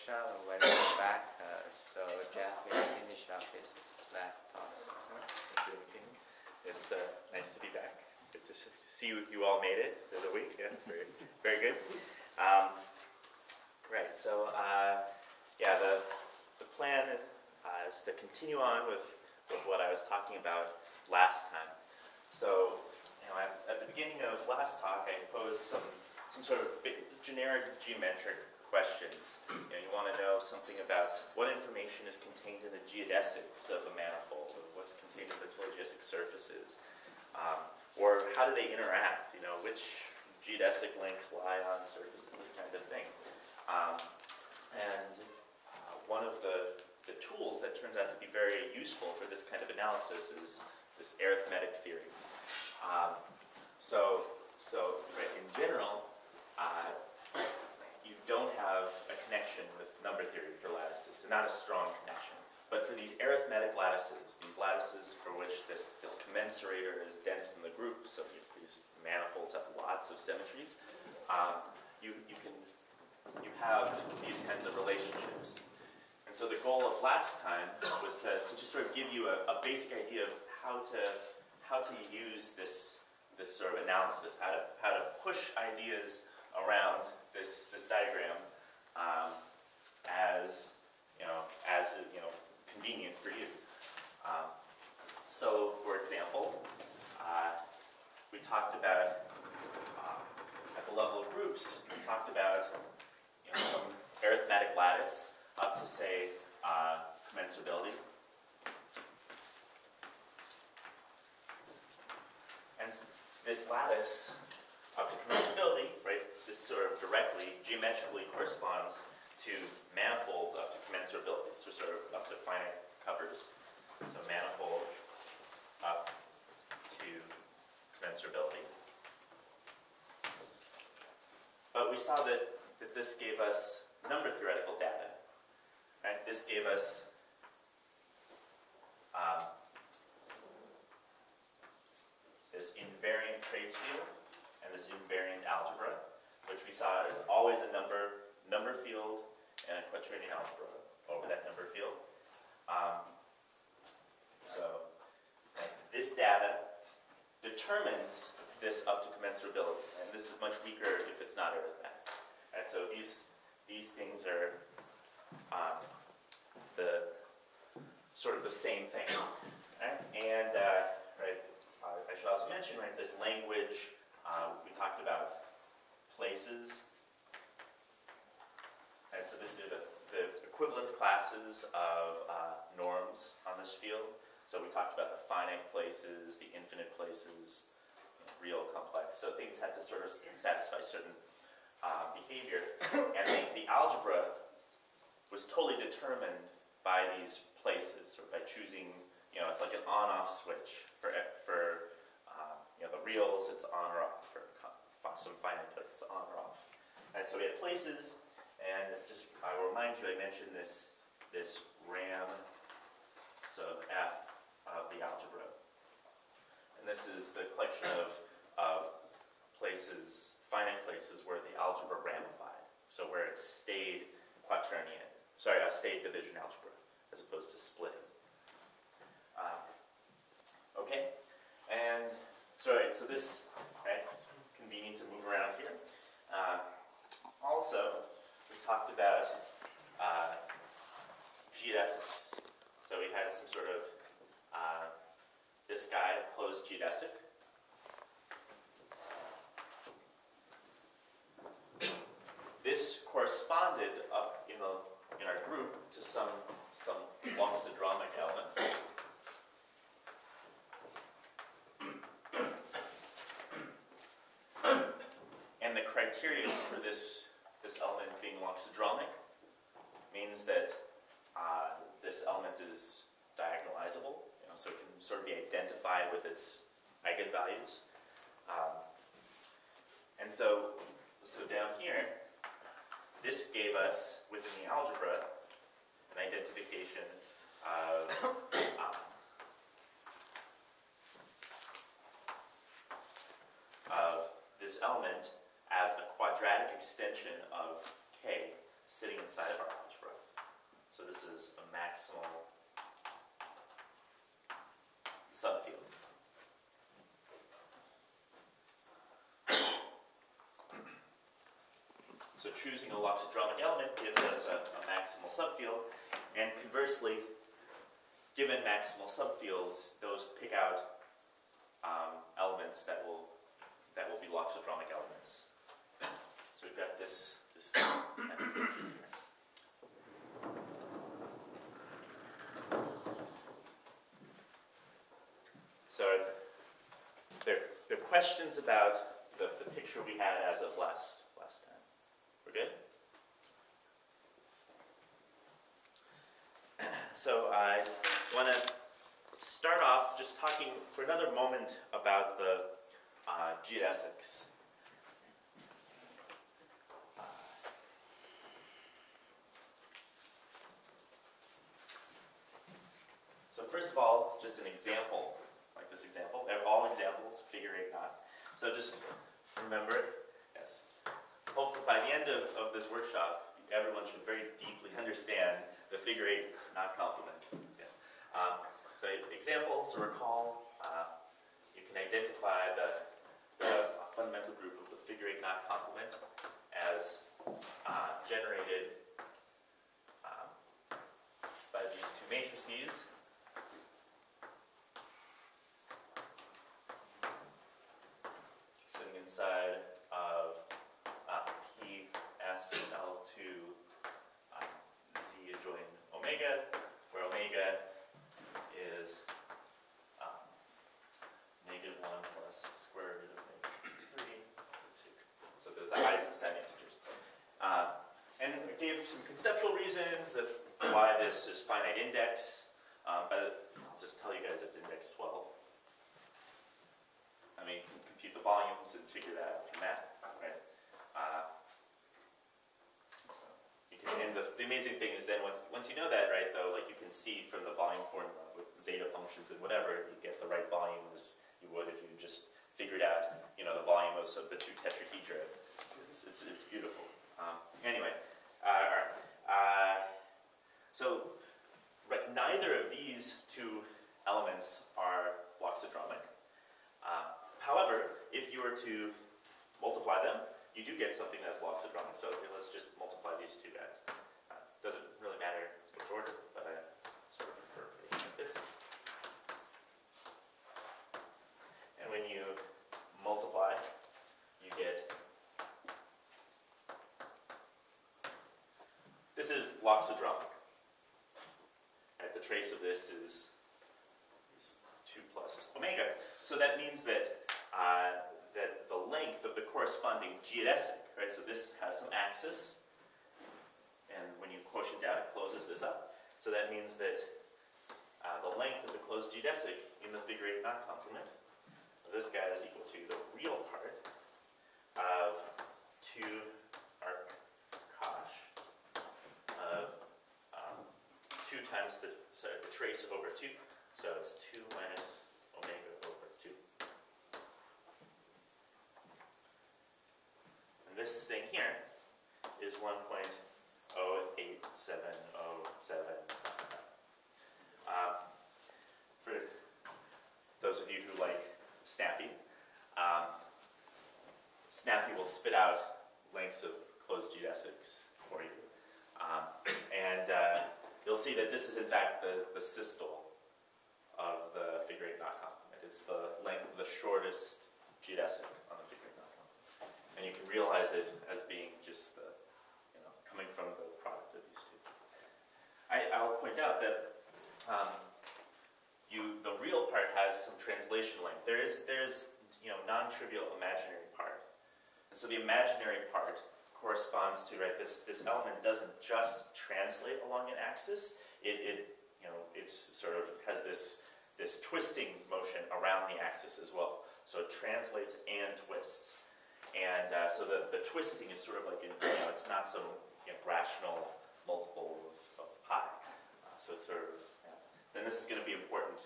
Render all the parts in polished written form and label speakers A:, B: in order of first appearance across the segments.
A: workshop and welcome back. So Jeff will finish up his last talk.
B: It's nice to be back. Good to see you all made it through the week. Yeah, very, very good. Right, so yeah, the plan is to continue on with what I was talking about last time. So, you know, at the beginning of last talk, I posed some sort of generic geometric questions. You know, you want to know something about what information is contained in the geodesics of a manifold, or what's contained in the geodesic surfaces, or how do they interact? You know, which geodesic links lie on surfaces, this kind of thing. One of the tools that turns out to be very useful for this kind of analysis is this arithmetic theory. So right, in general, you don't have a connection with number theory for lattices, not a strong connection. But for these arithmetic lattices, these lattices for which this commensurator is dense in the group, so these manifolds have lots of symmetries, you have these kinds of relationships. And so the goal of last time was to just sort of give you a basic idea of how to use this sort of analysis, how to push ideas around this diagram as convenient for you. So, for example, we talked about at the level of groups, we talked about some arithmetic lattice up to say commensurability. And this lattice up to commensurability, right, this sort of directly, geometrically corresponds to manifolds up to commensurability, so sort of up to finite covers. So manifold up to commensurability. But we saw that this gave us number theoretical data. Right? This gave us this invariant trace field and this invariant algebra, which we saw is always a number field and a quaternion algebra over that number field. So this data determines this up to commensurability, and this is much weaker if it's not arithmetic. Right? So these things are the sort of the same thing. Right? And right, I should also mention, right, this language, we talked about places. And so this is the equivalence classes of norms on this field. So we talked about the finite places, the infinite places, real, complex. So things had to sort of satisfy certain behavior. And the algebra was totally determined by these places, or by choosing, it's like an on-off switch. For the reals, it's on or off. For some finite places, it's on or off. And so we had places, and just I will remind you, I mentioned this RAM, so F of the algebra. And this is the collection of places, finite places, where the algebra ramified. So where it stayed quaternion. Sorry, stayed division algebra, as opposed to splitting. Okay, and so this, right, it's convenient to move around here. Also, we talked about geodesics. So we had some sort of this guy, closed geodesic. This corresponded up in our group to some loxodromic element. And the criteria for this element being loxodromic means that this element is diagonalizable, so it can sort of be identified with its eigenvalues. And so down here, this gave us, within the algebra, an identification of this element as a quadratic extension of K sitting inside of our algebra. So this is a maximal subfield. So choosing a loxodromic element gives us a maximal subfield, and conversely, given maximal subfields, those pick out elements that will be loxodromic elements. So we've got this So there are questions about the picture we had as of last time. We're good? So I want to start off just talking for another moment about the geodesics. So first of all, just an example, like this example. They're all examples, figure 8 knot. So just remember, yes. Hopefully by the end of this workshop, everyone should very deeply understand the figure 8 knot complement. Yeah. The example, so recall, you can identify the fundamental group of the figure 8 knot complement as generated by these two matrices. Sitting inside of PSL2 Z adjoin omega, where omega is -1 plus square root of -3, 2. So the Eisenstein integers. And it gave some conceptual reasons that why this is finite index, but I'll just tell you guys it's index 12. I mean, you can compute the volumes and figure that out from that, right? So you can, and the amazing thing is then once you know that, right, though, like you can see from the volume formula with zeta functions and whatever, you get the right volume as you would if you just figured out, you know, the volume of the two tetrahedra. It's beautiful. Anyway, all right. So neither of these two elements are loxodromic. However, if you were to multiply them, you do get something that's loxodromic. So let's just multiply these two guys. Doesn't really matter which order, but I sort of prefer it like this. And when you multiply, you get, this is loxodromic. Right, the trace of this is 2 plus omega. So that means that that the length of the corresponding geodesic, right? So this has some axis, and when you quotient out, it closes this up. So that means that the length of the closed geodesic in the figure 8 knot complement, this guy is equal to the real part of 2 arc cosh of 2 times the trace over 2. So it's 2 minus omega over 2. And this thing here is 1.08707. For those of you who like Snappy, Snappy will spit out lengths of closed geodesics for you. And you'll see that this is in fact the systole of the figure 8 knot complement. It's the length of the shortest geodesic on the figure 8 knot complement. And you can realize it as being just the, coming from the product of these two. I'll point out that the real part has some translation length. There's non-trivial imaginary part. And so the imaginary part corresponds to, right, this element doesn't just translate along an axis, it sort of has this twisting motion around the axis as well. So it translates and twists. And so the twisting is sort of like, it's not some rational multiple of pi. So it's sort of, then this is going to be important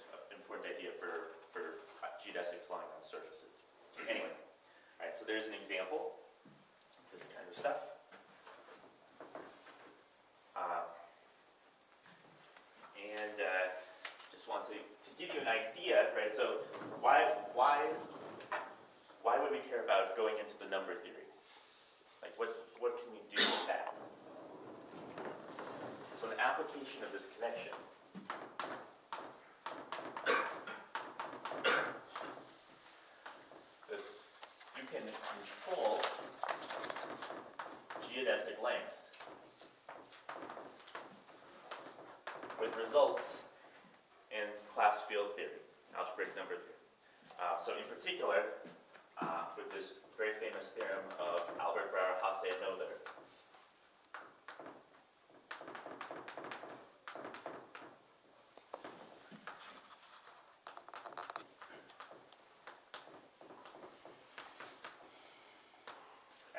B: idea for geodesics lying on surfaces. Anyway, all right, so there's an example of this kind of stuff. going into the number theory. Like what can you do with that? So an application of this connection you can control geodesic lengths with results in class field theory, algebraic number theory. So in particular, with this very famous theorem of Albert Brouwer, Hasse, and Noether.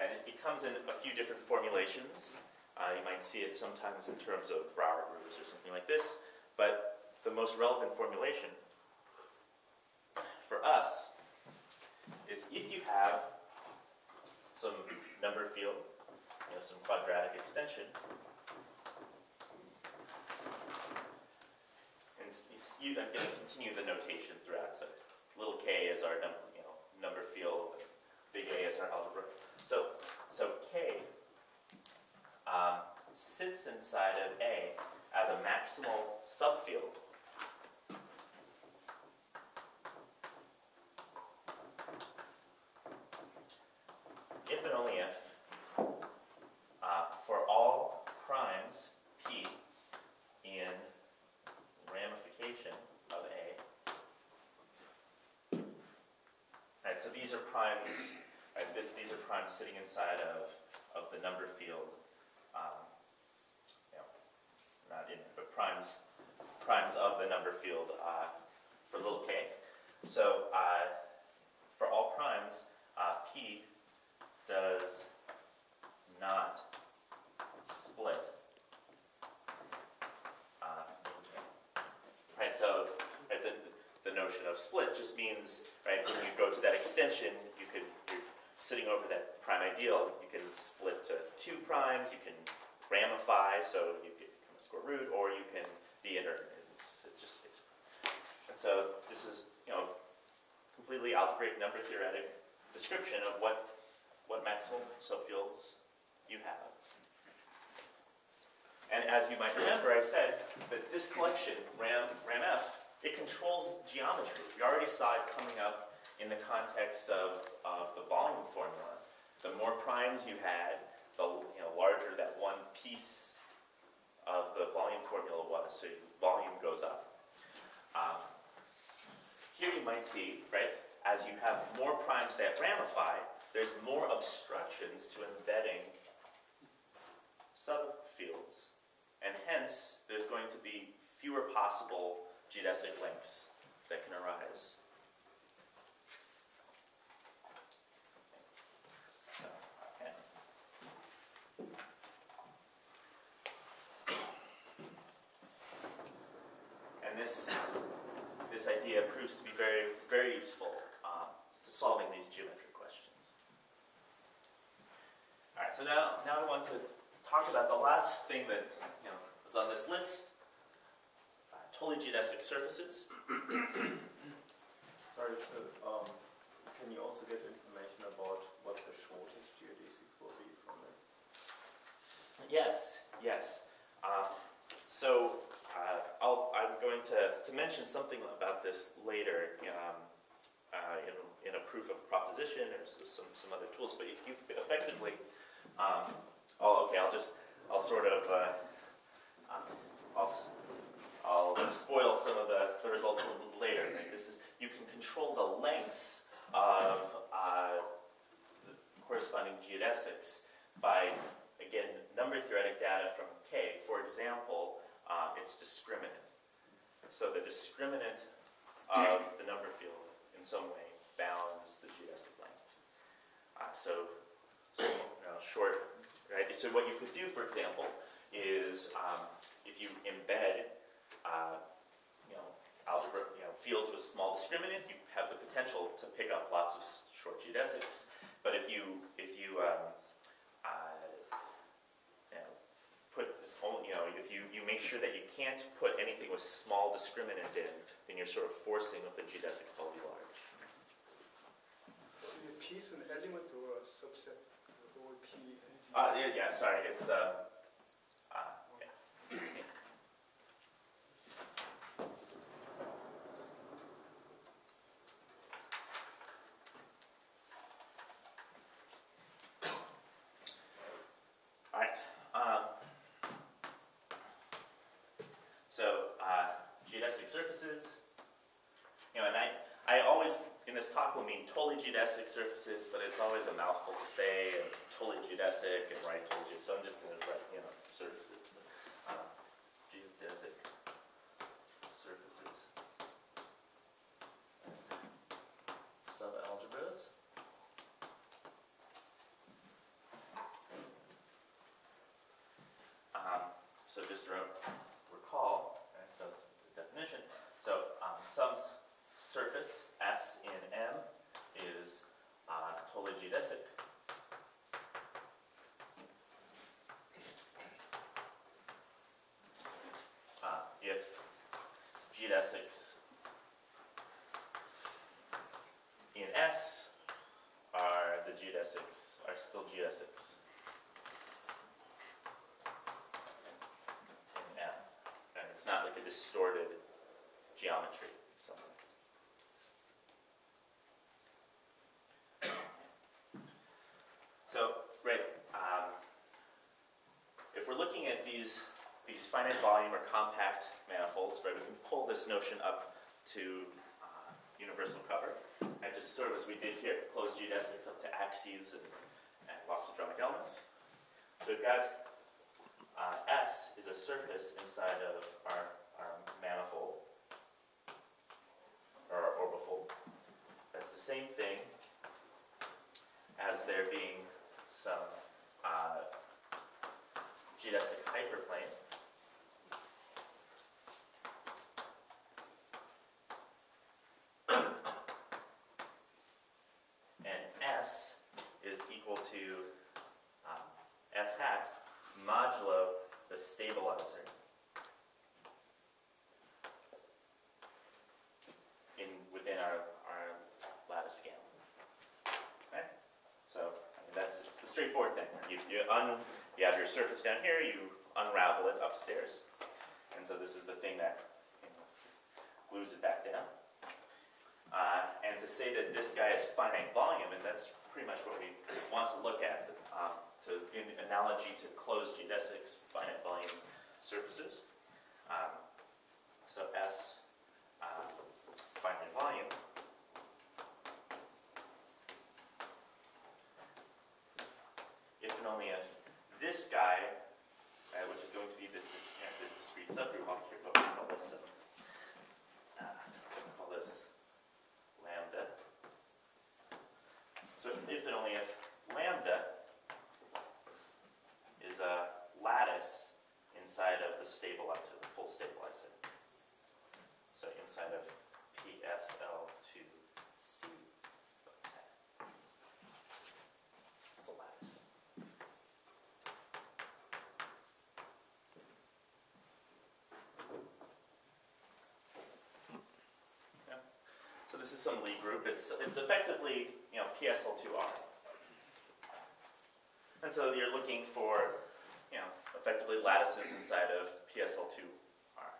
B: And it comes in a few different formulations. You might see it sometimes in terms of Brouwer groups or something like this, but the most relevant formulation for us is if you have some number field, some quadratic extension, and I'm going to continue the notation throughout. So little k is our number field, big A is our algebra. So k sits inside of A as a maximal subfield. If and only if, for all primes P in ramification of A. Right, so these are primes. Right, these are primes sitting inside of the number field. Not in, but primes of the number field for little k. So for all primes, P does not split. Right, so right, the notion of split just means, right, when you go to that extension, you're sitting over that prime ideal, you can split to two primes, you can ramify, so you can become a square root, or you can be inert. It just sticks. And so this is, completely algebraic number theoretic description of what maximal subfields you have. And as you might remember, I said that this collection, RAM-F, it controls geometry. We already saw it coming up in the context of the volume formula. The more primes you had, the larger that one piece of the volume formula was. So volume goes up. Here you might see, right, as you have more primes that ramify, there's more obstructions to embedding subfields. And hence, there's going to be fewer possible geodesic links that can arise. So, and this idea proves to be very, very useful to solving these geometric questions. All right, so now I want to talk about the last thing that was on this list, totally geodesic surfaces.
C: Sorry, so can you also get information about what the shortest geodesics will be from this?
B: Yes. I'm going to mention something about this later in a proof of proposition or some other tools. But if you effectively, I'll spoil some of the results a little later. Right? You can control the lengths of the corresponding geodesics by, again, number theoretic data from K. For example, it's discriminant. So the discriminant of the number field in some way bounds the geodesic length. Short, right? So what you could do, for example, is if you embed algebra, fields with small discriminant, you have the potential to pick up lots of short geodesics. But if you make sure that you can't put anything with small discriminant in, then you're sort of forcing the geodesics to all be large.
C: So you
D: P is an element or a subset? Or P and G?
B: Yeah, sorry, it's yeah. All right. So geodesic surfaces. You know, and I always in this talk will mean totally geodesic surfaces, but it's always a mouthful to say, and totally geodesic, and write totally geodesic. So I'm just going to write, surfaces. Geodesic surfaces. Subalgebras. So just recall, right, so it's the definition. So some surface S in M is totally geodesic. If geodesics in S are the geodesics are still geodesics in M, and it's not like a distorted geometry. So, right, if we're looking at these finite volume or compact manifolds, right, we can pull this notion up to universal cover, and just sort of as we did here, close geodesics up to axes and loxodromic elements. So we've got S is a surface inside of our manifold, or our orbifold. That's the same thing as there being some geodesic hyperplane. And S is equal to S hat modulo the stabilizer within our lattice scale. Okay? So it's the straightforward thing. You have your surface down here, you unravel it upstairs. And so this is the thing that glues it back down. And to say that this guy is finite volume, and that's pretty much what we want to look at, in analogy to closed geodesics, finite volume surfaces. So S, finite volume, if and only if this guy, which is going to be this discrete subgroup, I'll call this lambda. So if and only if lambda is a lattice inside of the stabilizer, the full stabilizer. So inside of PSL2C. It's a lattice. Yeah. So this is some Lie group. It's effectively, PSL2R. And so you're looking for, effectively lattices inside of PSL2R.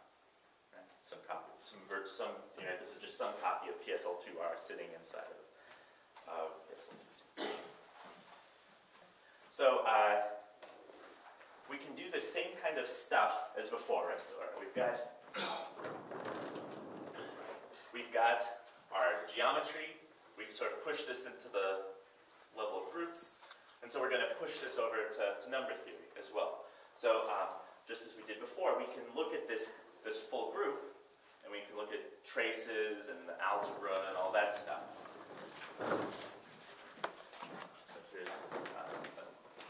B: Right? This is just some copy of PSL2R sitting inside of PSL2C. So we can do the same kind of stuff as before. Right? So we've got our geometry. We've sort of pushed this into the level of groups. And so we're going to push this over to number theory as well. So just as we did before, we can look at this full group, and we can look at traces and the algebra and all that stuff. So here's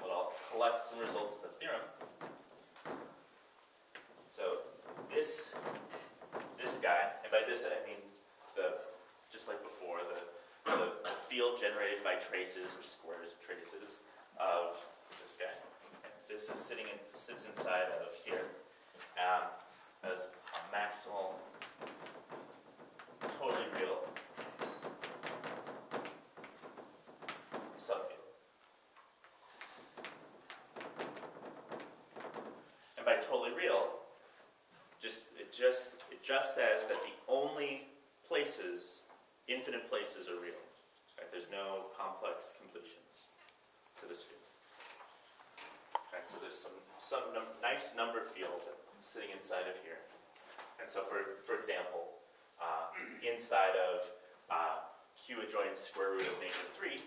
B: what I'll collect some results as a theorem. So this guy, and by this I mean just like before, the field generated by traces or squares of traces of this guy. And this is sits inside of here as a maximal, totally real infinite places are real. Right? There's no complex completions to this field. Right? So there's some nice number field sitting inside of here. And so for example, inside of q adjoins square root of -3,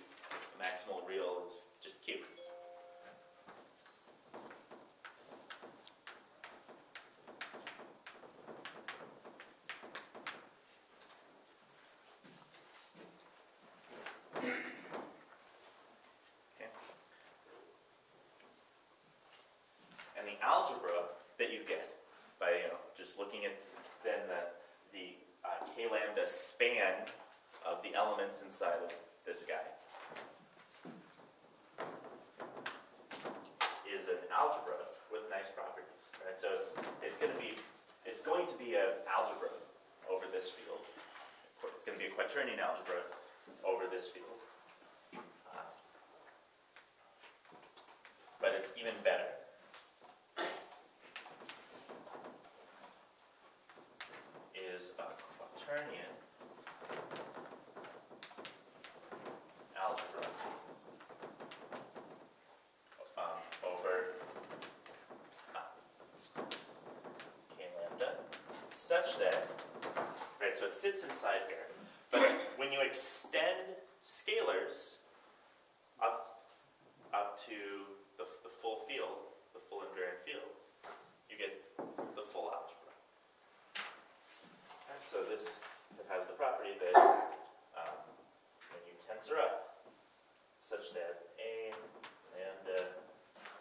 B: the maximal real is just q. And the algebra that you get by just looking at then the k lambda span of the elements inside of this guy is an algebra with nice properties, right? So it's going to be an algebra over this field. It's going to be a quaternion algebra over this field. But it's even better. Is a quaternion algebra over k lambda, such that, right, so it sits inside here, but when you extend scalars up to the full field, the full invariant field, you get the full algebra. And so this has the property that when you tensor up, such that a lambda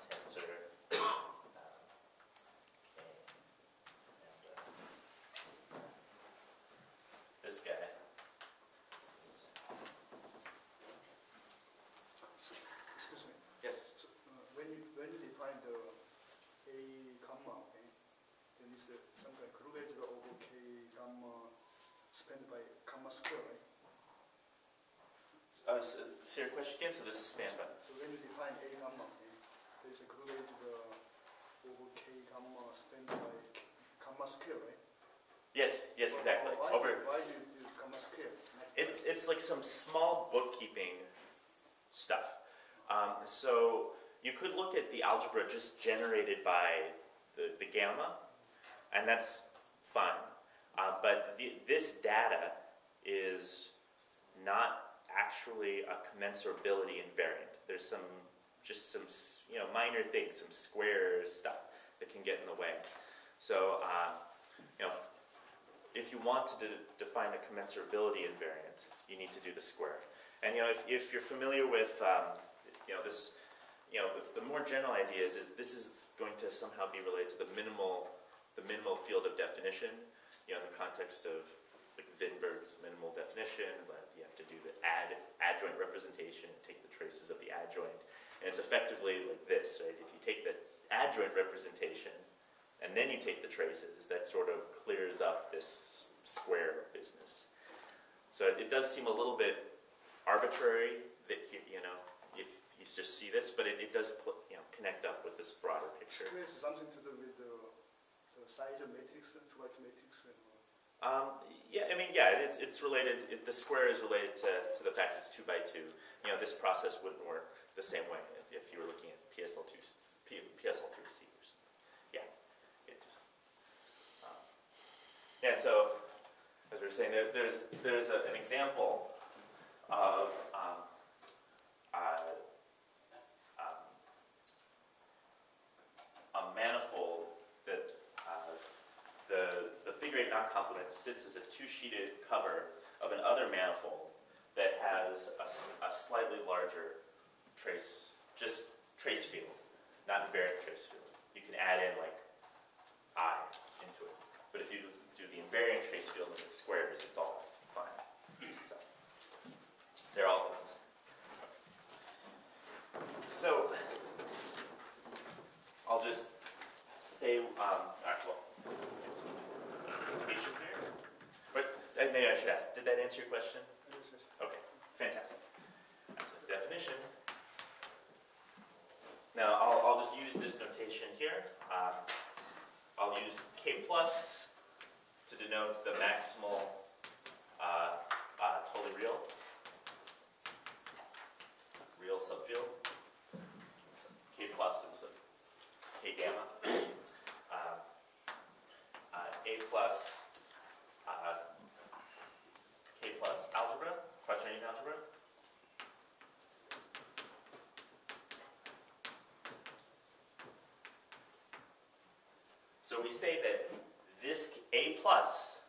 B: tensor k lambda, this guy.
D: Excuse me.
B: Yes.
D: So, when you define the a comma, okay, then it's something like group algebra over k gamma spanned by gamma square, right?
B: So your question again? So this is span by.
D: So when you define a gamma, okay, there's a group algebra over k gamma spanned by gamma square, right?
B: Yes, exactly.
D: Why do you do gamma square?
B: It's like some small bookkeeping stuff. So you could look at the algebra just generated by the gamma, and that's fine. But this data is not actually a commensurability invariant. There's some minor things, some squares stuff that can get in the way. So if you want to define a commensurability invariant, you need to do the square. And if you're familiar with this, the more general idea is this is going to somehow be related to the minimal field of definition. In the context of like Windberg's minimal definition, but you have to do the adjoint representation and take the traces of the adjoint. And it's effectively like this, right? If you take the adjoint representation and then you take the traces, that sort of clears up this square business. So it does seem a little bit arbitrary that if you just see this, but it does connect up with this broader picture.
D: Square is something to do with the size of matrix, 2x matrix.
B: It's related. The square is related to the fact it's 2 by 2. This process wouldn't work the same way if you were looking at PSL3C or something. So as we were saying, there's an example of a manifold that the figure 8 knot complement sits as a two-sheeted cover of an other manifold that has a slightly larger trace field, not invariant trace field. You can add in like I into it, but if you do the invariant trace field with its squares, it's all fine. So they're all the same. So I'll just say, some notation here. But maybe I should ask, did that answer your question?
D: Yes.
B: Okay, fantastic. That's the definition. Now I'll just use this notation here. I'll use K plus to denote the maximal total totally real. Real subfield. K plus is K gamma. A plus K plus algebra, quaternion algebra. So we say that this A plus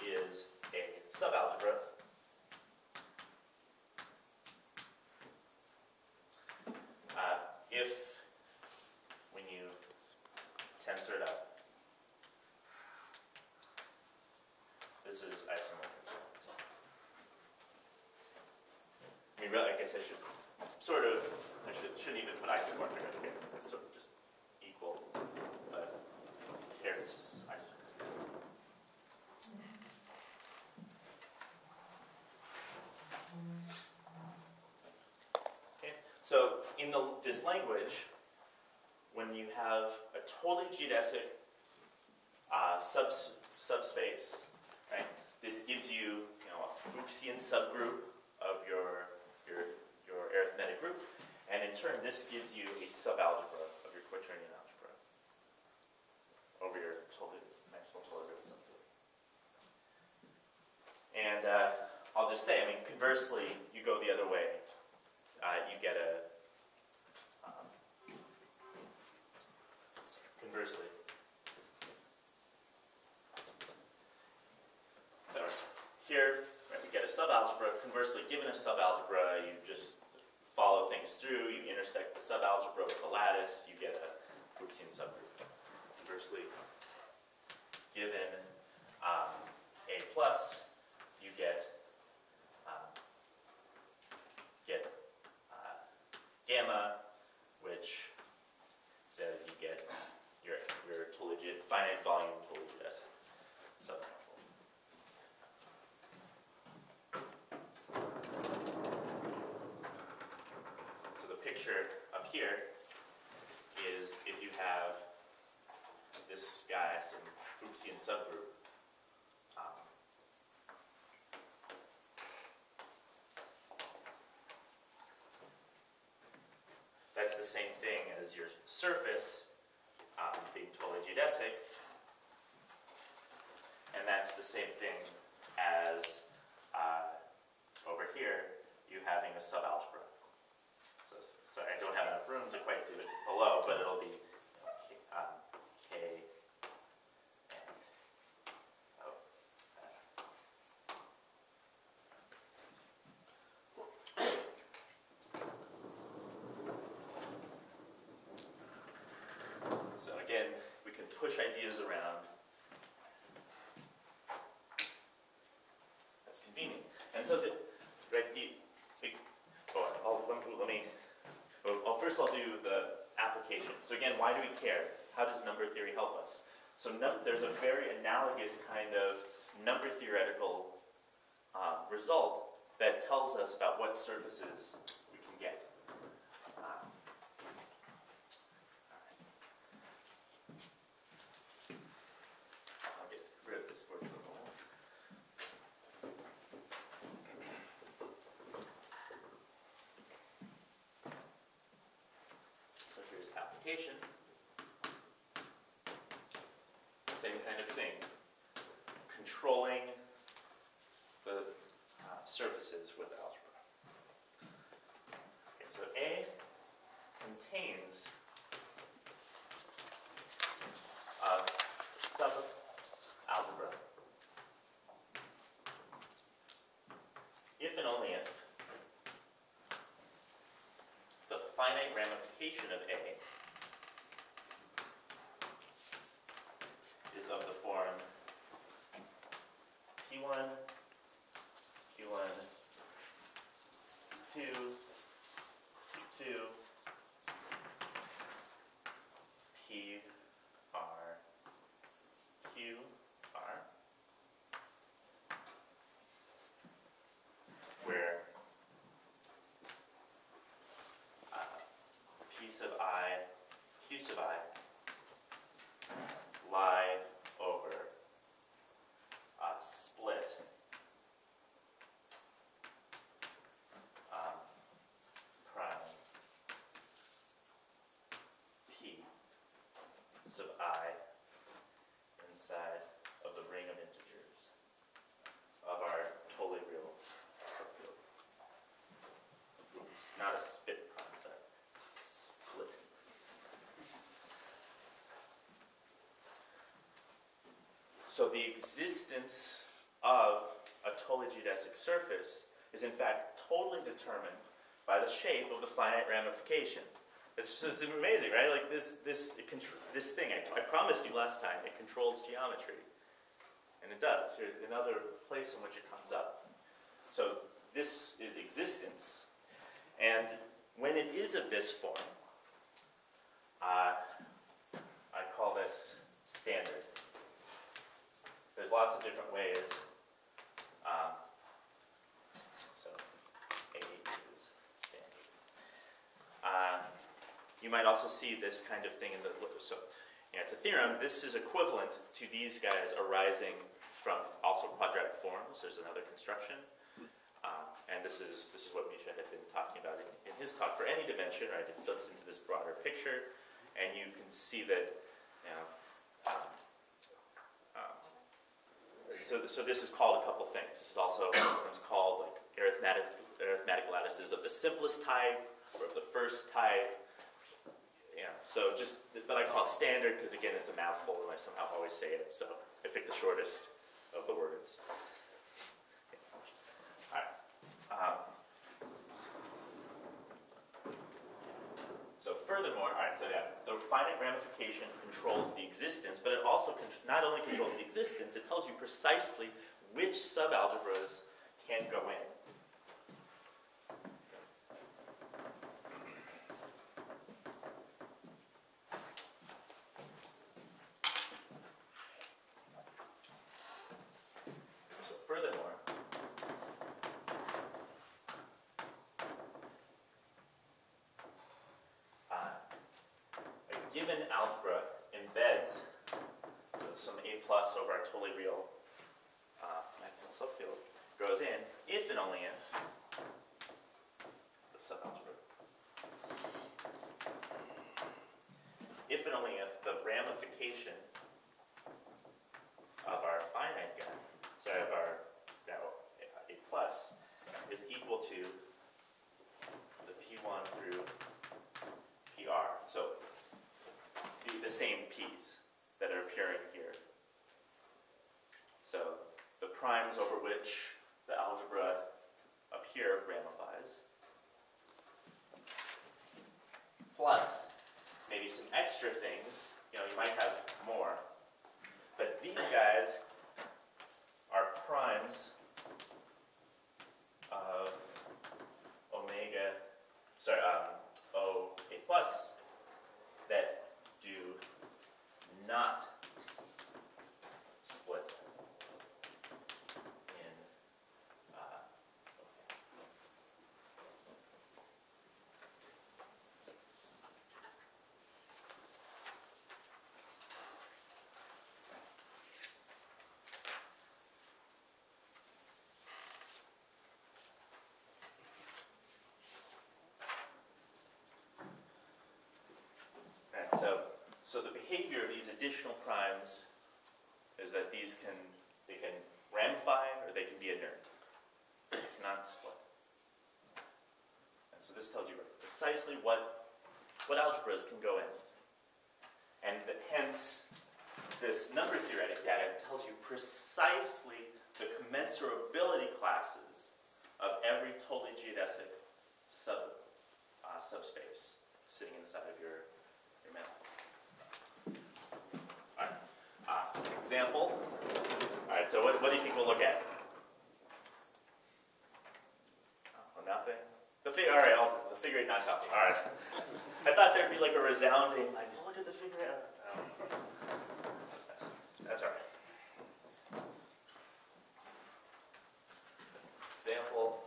B: is a subalgebra if, when you tensor it up, this is isomorphic. I mean, really, I guess I should sort of, shouldn't even put isomorphic right here. It's sort of just equal, but here it's isomorphic. Okay, so in this language, when you have a totally geodesic subspace, right? This gives you, a Fuchsian subgroup of your arithmetic group, and in turn, this gives you a subalgebra of your quaternion algebra over your maximal totally real subfield. And I'll just say, conversely, you go the other way, you get a conversely. So here, right, we get a subalgebra. Conversely, given a subalgebra, you just follow things through. You intersect the subalgebra with the lattice. You get a Fuchsian subgroup. Conversely, given A plus, you get gamma, which says you get your totally finite volume totally geodesic submanifold. So the picture up here is if you have this guy, some Fuchsian subgroup, that's the same thing as your surface being totally geodesic, and that's the same thing as over here, you having a subalgebra. So I don't have enough room to quite do it below, but it'll be K and So again, we can push ideas around. That's convenient. And so first I'll do the application. So again, why do we care? How does number theory help us? So there's a very analogous kind of number theoretical result that tells us about what surfaces we can get. I'll get rid of this word for a moment. So here's application. Same kind of thing. Controlling the surfaces with algebra. Okay, so A contains a subalgebra if and only if the finite ramification of A is of the form P1, Q1, Q2, Q2, PR, QR, where P sub I, Q sub I lie over a split sub I inside of the ring of integers of our totally real subfield. It's not a spit prime set. Split. So the existence of a totally geodesic surface is in fact totally determined by the shape of the finite ramification. It's amazing, right? Like this thing, I promised you last time, it controls geometry. And it does. Here's another place in which it comes up. So this is existence. And when it is of this form, I call this standard. There's lots of different ways. So A is standard. You might also see this kind of thing in the, so yeah, it's a theorem. This is equivalent to these guys arising from also quadratic forms. There's another construction. And this is what Misha had been talking about in his talk. For any dimension, right, it fits into this broader picture. And you can see that, you know, so this is called a couple things. This is also sometimes called like arithmetic lattices of the simplest type or of the first type. Yeah, so but I call it standard because again it's a mouthful and I somehow always say it. So I picked the shortest of the words. So furthermore, so yeah, the finite ramification controls the existence, but it also not only controls the existence, it tells you precisely which subalgebras can go in. So furthermore, given algebra embeds some A plus over our totally real maximal subfield goes in if and only if it's a subalgebra. If and only if the ramification of our finite guy, so of our A plus, is equal to the P1 through PR. So the same P's that are appearing here. So the primes over which the algebra up here ramifies, plus maybe some extra things. You know, you might have more, but these guys are primes of omega, O A plus that do not split in So the behavior of these additional primes is that they can ramify or they can be inert. They cannot split. And so this tells you precisely what algebras can go in. And hence, this number theoretic data tells you precisely the commensurability classes of every totally geodesic subspace sitting inside of your manifold. Example. All right, so what do you think we'll look at? Oh, nothing? All right, the figure eight not copy. All right. I thought there'd be like a resounding, like, oh, look at the figure eight. No. That's all right. Example.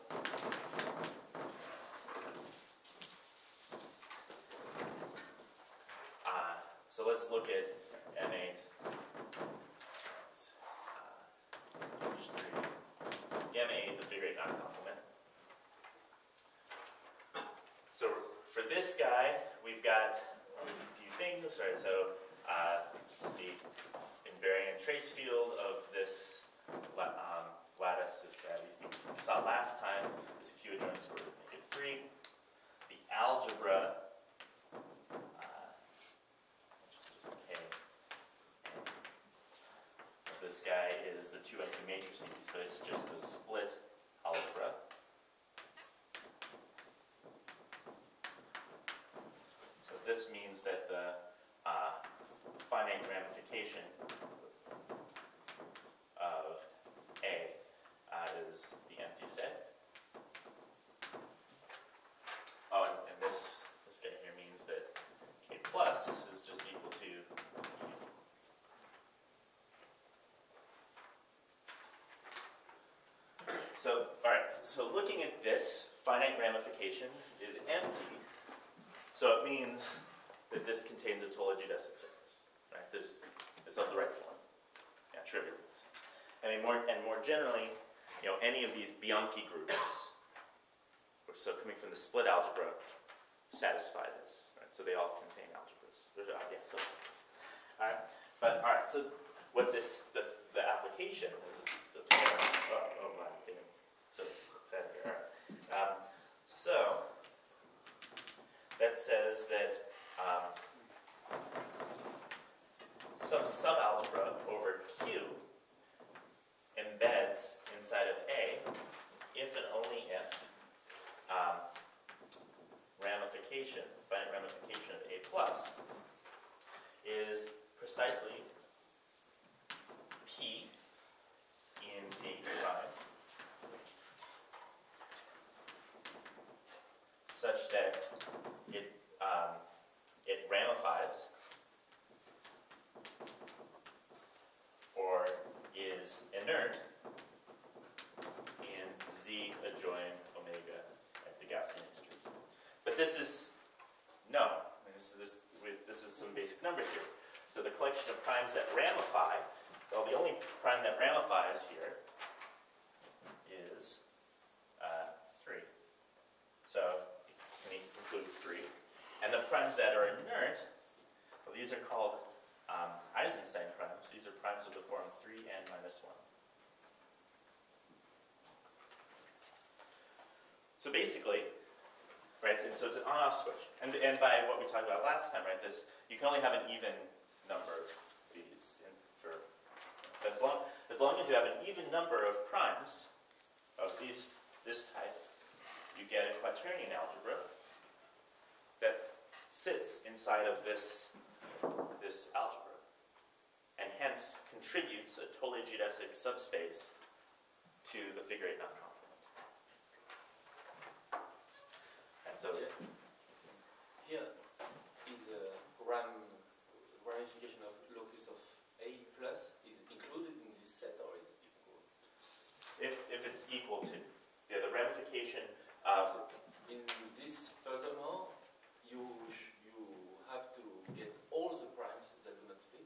B: So let's look at M8. M8, the figure eight non-complement. So for this guy, we've got a few things, right? So the invariant trace field of this lattice, this guy we saw last time, is Q adjoint square root negative 3. The algebra, K, of this guy is the 2 by 2 matrices, so it's just the split algebra. So this means that the finite ramification of A is the empty set. Oh, and this guy here means that K plus is just equal to Q. So, alright, so looking at this, finite ramification is empty. So it means that this contains a totally geodesic surface, right? It's of the right form. Yeah, trivial. I mean, more generally, you know, any of these Bianchi groups, so coming from the split algebra, satisfy this, right? So they all contain algebras. All right, but all right. So what the application is? Oh my, damn. So sad here. All right. So that says that some subalgebra over Q embeds inside of A if and only if finite ramification of A plus is precisely P in Z prime such that it ramifies or is inert in Z adjoint omega at the Gaussian integers. But this is this is some basic number theory. So the collection of primes that ramify, well, the only prime that ramifies here is 3. So you can include 3. And the primes that are inert, well, these are called Eisenstein primes. These are primes of the form 3n minus 1. So basically, right, and so it's an on-off switch. And by what we talked about last time, right, you can only have an even number of these. But as long as you have an even number of primes of this type, you get a quaternion algebra that sits inside of this algebra, and hence contributes a totally geodesic subspace to the figure-8 non-complement. And so
A: here is a ramification of locus of A plus is included in this set or is equal?
B: if it's equal to, yeah, the ramification
A: in this furthermore, you have to get all the primes that do not split,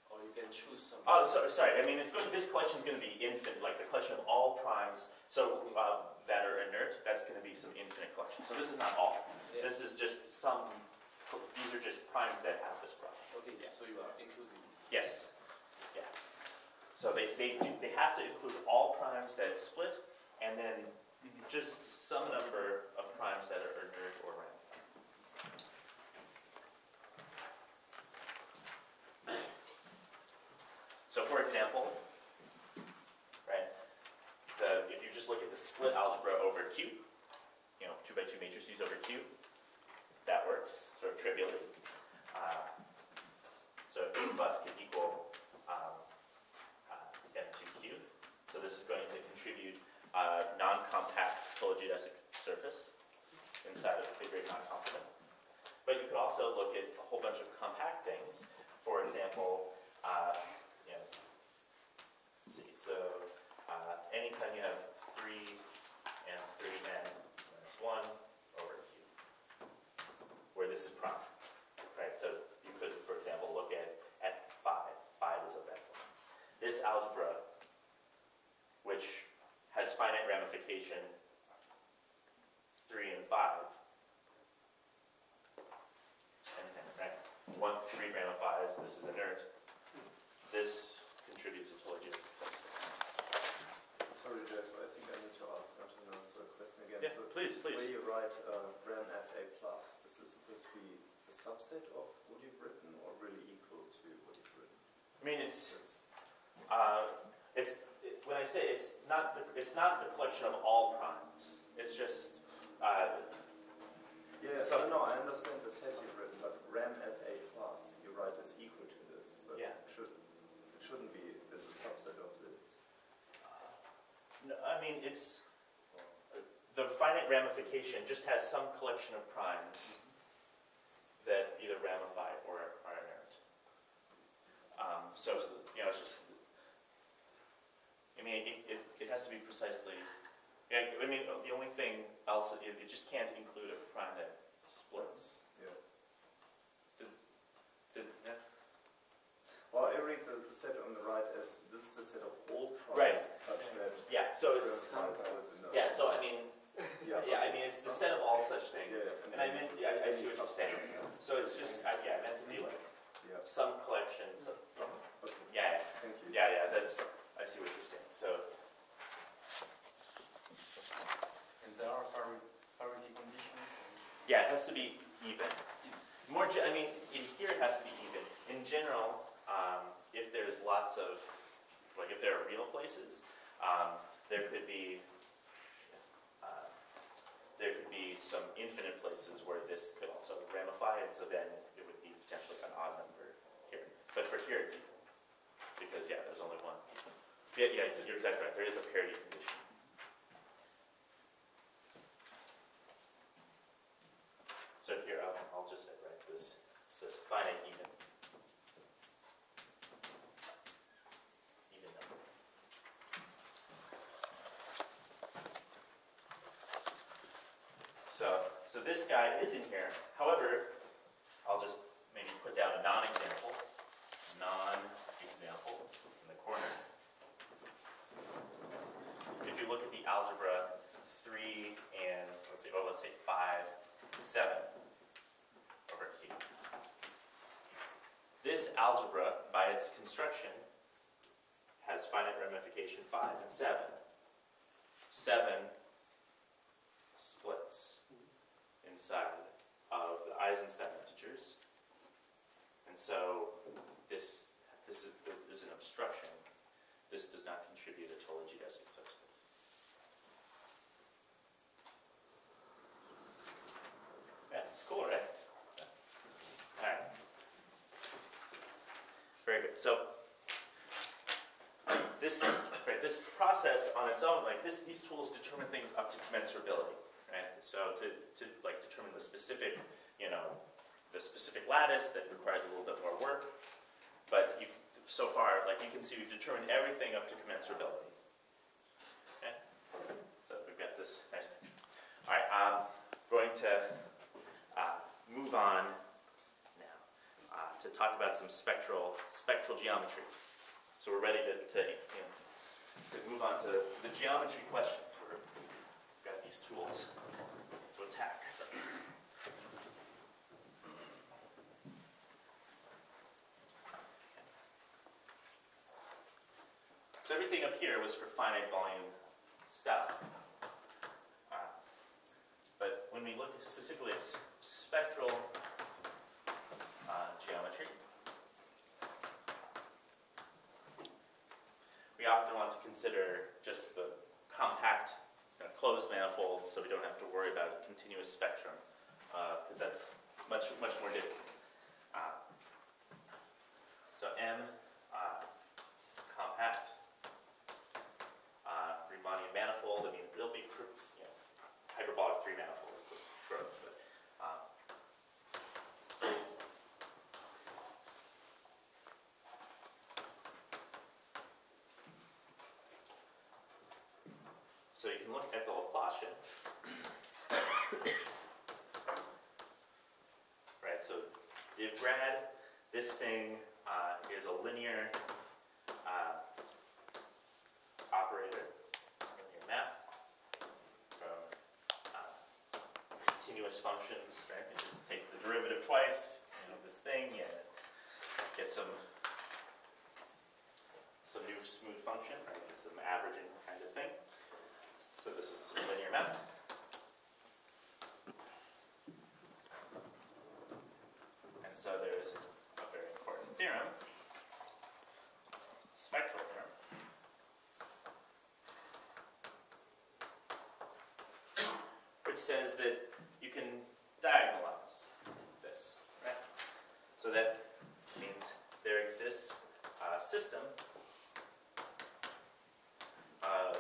A: or you can choose some.
B: Oh, sorry. I mean, this collection is going to be infinite, like the collection of all primes. So that are inert, that's going to be some infinite collection. So this is not all.
A: Yeah.
B: This is just some. These are just primes that have this problem.
A: Okay, yeah. So you are including.
B: Yes. Yeah. So they have to include all primes that split, and then just some number of primes that are inert or ramified. So for example, right, if you just look at the split algebra over Q, 2 by 2 matrices over Q, that works sort of trivially. So A plus can equal M2Q. So this is going to contribute a non-compact totally geodesic surface inside of the figure-8 non-complement. But you could also look at a whole bunch of compact things. For example, let's see. So anytime you have 3 and 3n minus 1 over Q, where this is prime, right? So you could, for example, look at 5. 5 is of that form. This algebra, which has finite ramification 3 and 5, right? 3 ramifies, this is inert. This contributes to totally geodesic subspace.
C: Sorry, Jeff, I think I need to ask Antonis a question again.
B: Yeah,
C: So
B: please.
C: where you write RAM FA plus, is this supposed to be a subset of what you've written or really equal to what you've written?
B: I mean, when I say it's not the collection of all primes. It's just
C: yeah. No, I understand the set you've written, but RAM FA plus you write is equal to this, but
B: yeah.
C: it shouldn't be as a subset of this.
B: No, I mean it's the finite ramification just has some collection of primes that either ramify or are inert. So you know, it's just. I mean, it has to be precisely. Yeah, I mean, the only thing else, it just can't include a prime that splits.
C: Yeah.
B: Yeah.
C: Well, I read the set on the right as this is a set of all
B: Right.
C: primes such that.
B: Yeah. So it's. Yeah. So I mean. Yeah. I mean, it's the set of all such things.
C: Yeah.
B: And I meant. Yeah, I see what you're saying. So it's just. I meant to be like.
C: Yeah.
B: Some collections.
C: Okay.
B: Yeah.
C: Thank you.
B: Yeah. That's. I see what you're saying. So.
A: And there are parity conditions?
B: Yeah, it has to be even. I mean, in here it has to be even. In general, if there's lots of, like if there are real places, there could be some infinite places where this could also ramify, and so then it would be potentially an odd number here. But for here it's equal, because yeah, there's only one. Yeah, you're exactly right. There is a parity condition. So here, I'll just say, right, this says finite even. Even number. So this guy is in here. However, I'll just maybe put down a non-example. Non-example in the corner. If you look at the algebra 3 and, let's say 5, 7 over here. This algebra, by its construction, has finite ramification 5 and 7. 7 splits inside of the Eisenstein integers. And so this is an obstruction. This does not contribute a total geodesic subspace. Yeah, it's cool, right? Yeah. All right. Very good. So this process on its own, like these tools determine things up to commensurability, right? So to like determine the specific, the specific lattice that requires a little bit more work, but so far, like you can see, we've determined everything up to commensurability. Okay? So we've got this nice picture. All right, I'm going to move on now to talk about some spectral geometry. So we're ready to move on to the geometry questions. We've got these tools to attack. So everything up here was for finite volume stuff. But when we look specifically at spectral geometry, we often want to consider just the compact closed manifolds, so we don't have to worry about a continuous spectrum, because that's much more difficult. So M, compact, Riemannian manifold. I mean, it'll be hyperbolic 3 manifold. Sure, but, so you can look at the Laplacian. Right, so div grad, this thing is a linear operator, linear map from continuous functions, right? You just take the derivative twice, this thing, get some new smooth function, right? Some averaging kind of thing. So this is a linear map. And so there's a very important theorem, spectral theorem, which says that you can diagonalize this, right? So that means there exists a system of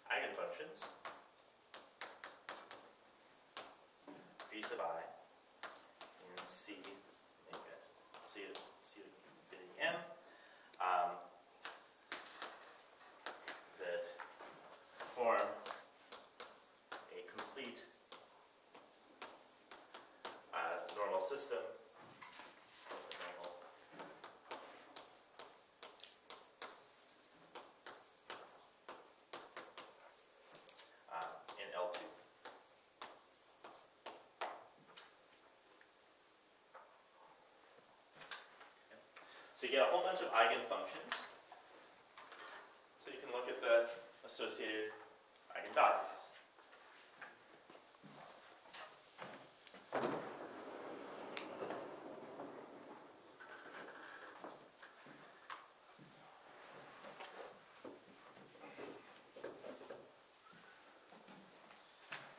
B: eigenfunctions v sub I in C infinity m that form a complete normal system. In L2. So you get a whole bunch of eigenfunctions. So you can look at the associated eigenvalues.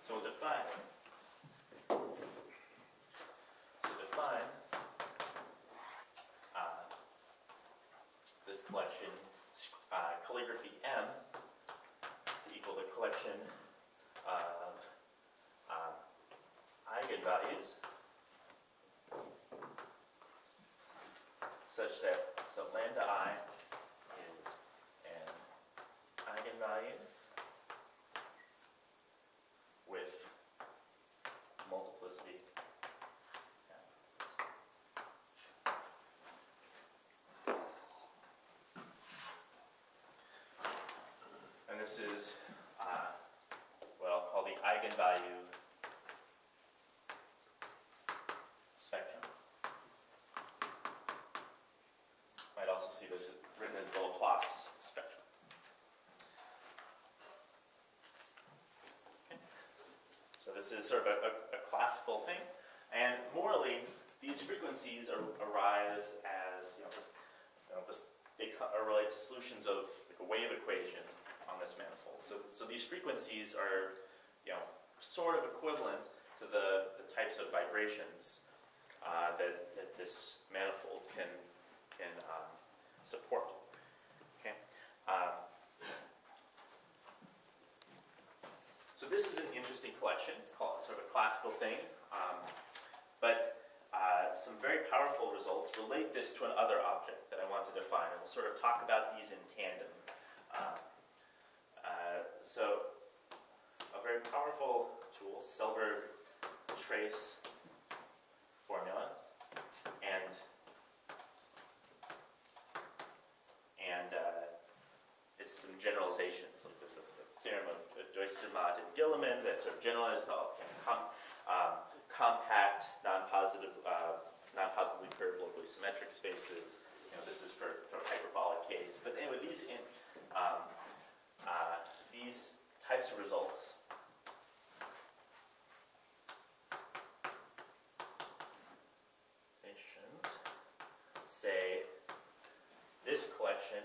B: So we'll define this collection, calligraphy M, to equal the collection of eigenvalues such that lambda I is an eigenvalue with multiplicity. And this is what I'll call the eigenvalue spectrum. Might also see this written as the Laplace spectrum. Okay. So this is sort of a classical thing, and morally, these frequencies arise as they relate to solutions of like a wave equation on this manifold. So these frequencies are, sort of equivalent to the types of vibrations that this manifold can support. Okay. So this is an interesting collection. It's called sort of a classical thing, but some very powerful results relate this to another object that I want to define, and we'll sort of talk about these in tandem. So a very powerful tool, Selberg trace formula, and it's some generalizations. Like there's a theorem of Oystermaat and Gilliman that sort of generalizes all compact, non-positively curved, locally symmetric spaces. This is for a hyperbolic case. But anyway, these types of results say this collection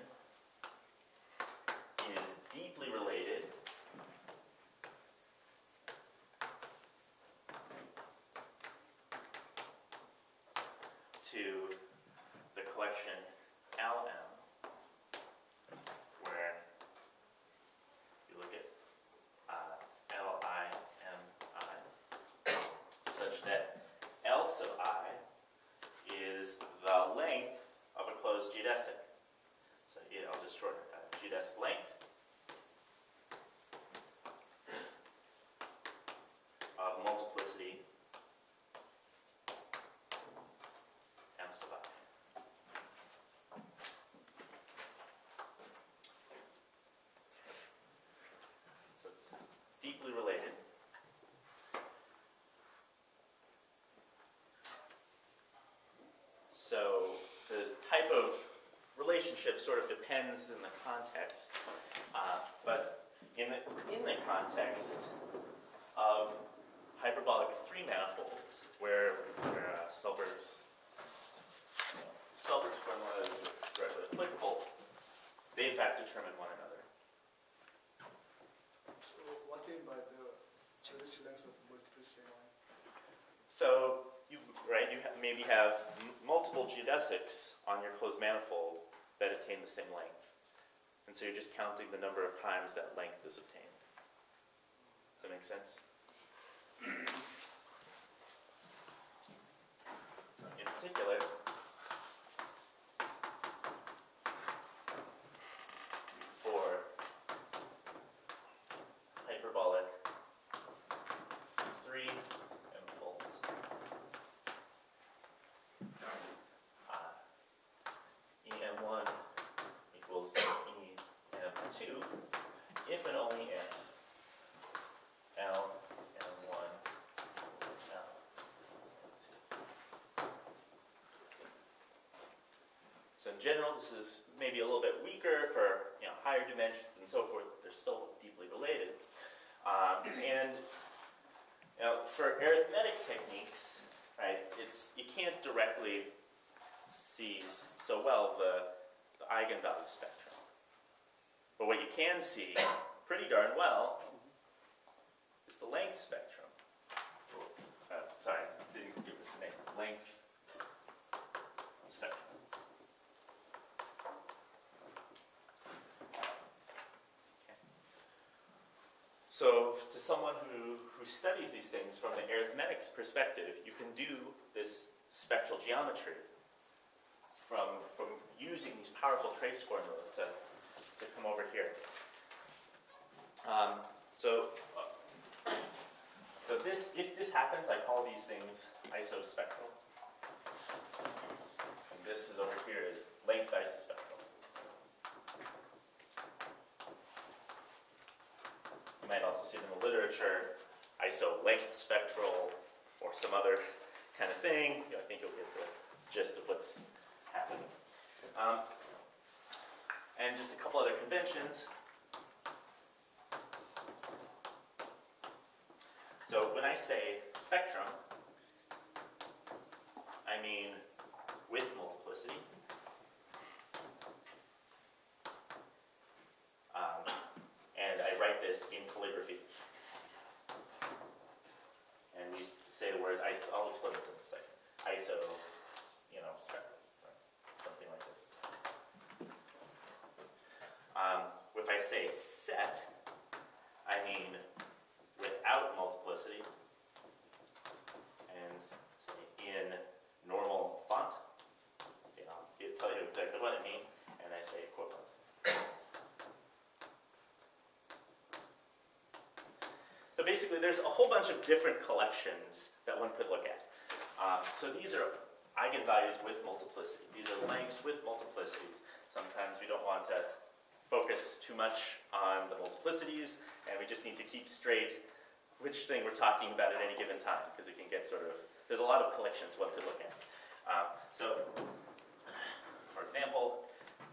B: is deeply related to the collection LM, where you look at LI, MI, such that L sub I is the length of a closed geodesic. So I'll just shorten it. Geodesic length of multiplicity M sub I. relationship sort of depends in the context, but in the context of hyperbolic 3 manifolds, where Selbers formula is directly applicable, they in fact determine one another.
D: So what do you mean by the geodesic length of multiplicity line?
B: So you maybe have multiple geodesics on your closed manifold that attain the same length. And so you're just counting the number of times that length is obtained. Does that make sense? In particular, for hyperbolic 3 manifolds, EM1 equals EM2 if and only if L M1 L M2. So in general, this is maybe a little bit weaker for higher dimensions and so forth. They're still deeply related. And for arithmetic techniques, right, you can't directly see so well the eigenvalue spectrum. But what you can see pretty darn well is the length spectrum. Sorry, didn't give this a name. Length spectrum. Okay. So to someone who studies these things from the arithmetics perspective, you can do this spectral geometry from using these powerful trace formula to come over here. So if this happens, I call these things isospectral. And this is over here is length isospectral. You might also see it in the literature, iso-length spectral, or some other kind of thing. I think you'll get the gist of what's happening. And just a couple other conventions. So when I say spectrum, I mean with multiplicity. And I write this in calligraphy. And we say the words, I'll explain this in a second. Iso, spectrum, right? Something like this. If I say set, I mean without multiplicity, and say in normal font, it'll tell you exactly what I mean, and I say equivalent. So basically there's a whole bunch of different collections that one could look at. So these are eigenvalues with multiplicity. These are lengths with multiplicities. Sometimes we don't want to focus too much on the multiplicities, and we just need to keep straight which thing we're talking about at any given time, because it can get there's a lot of collections one could look at. So, for example,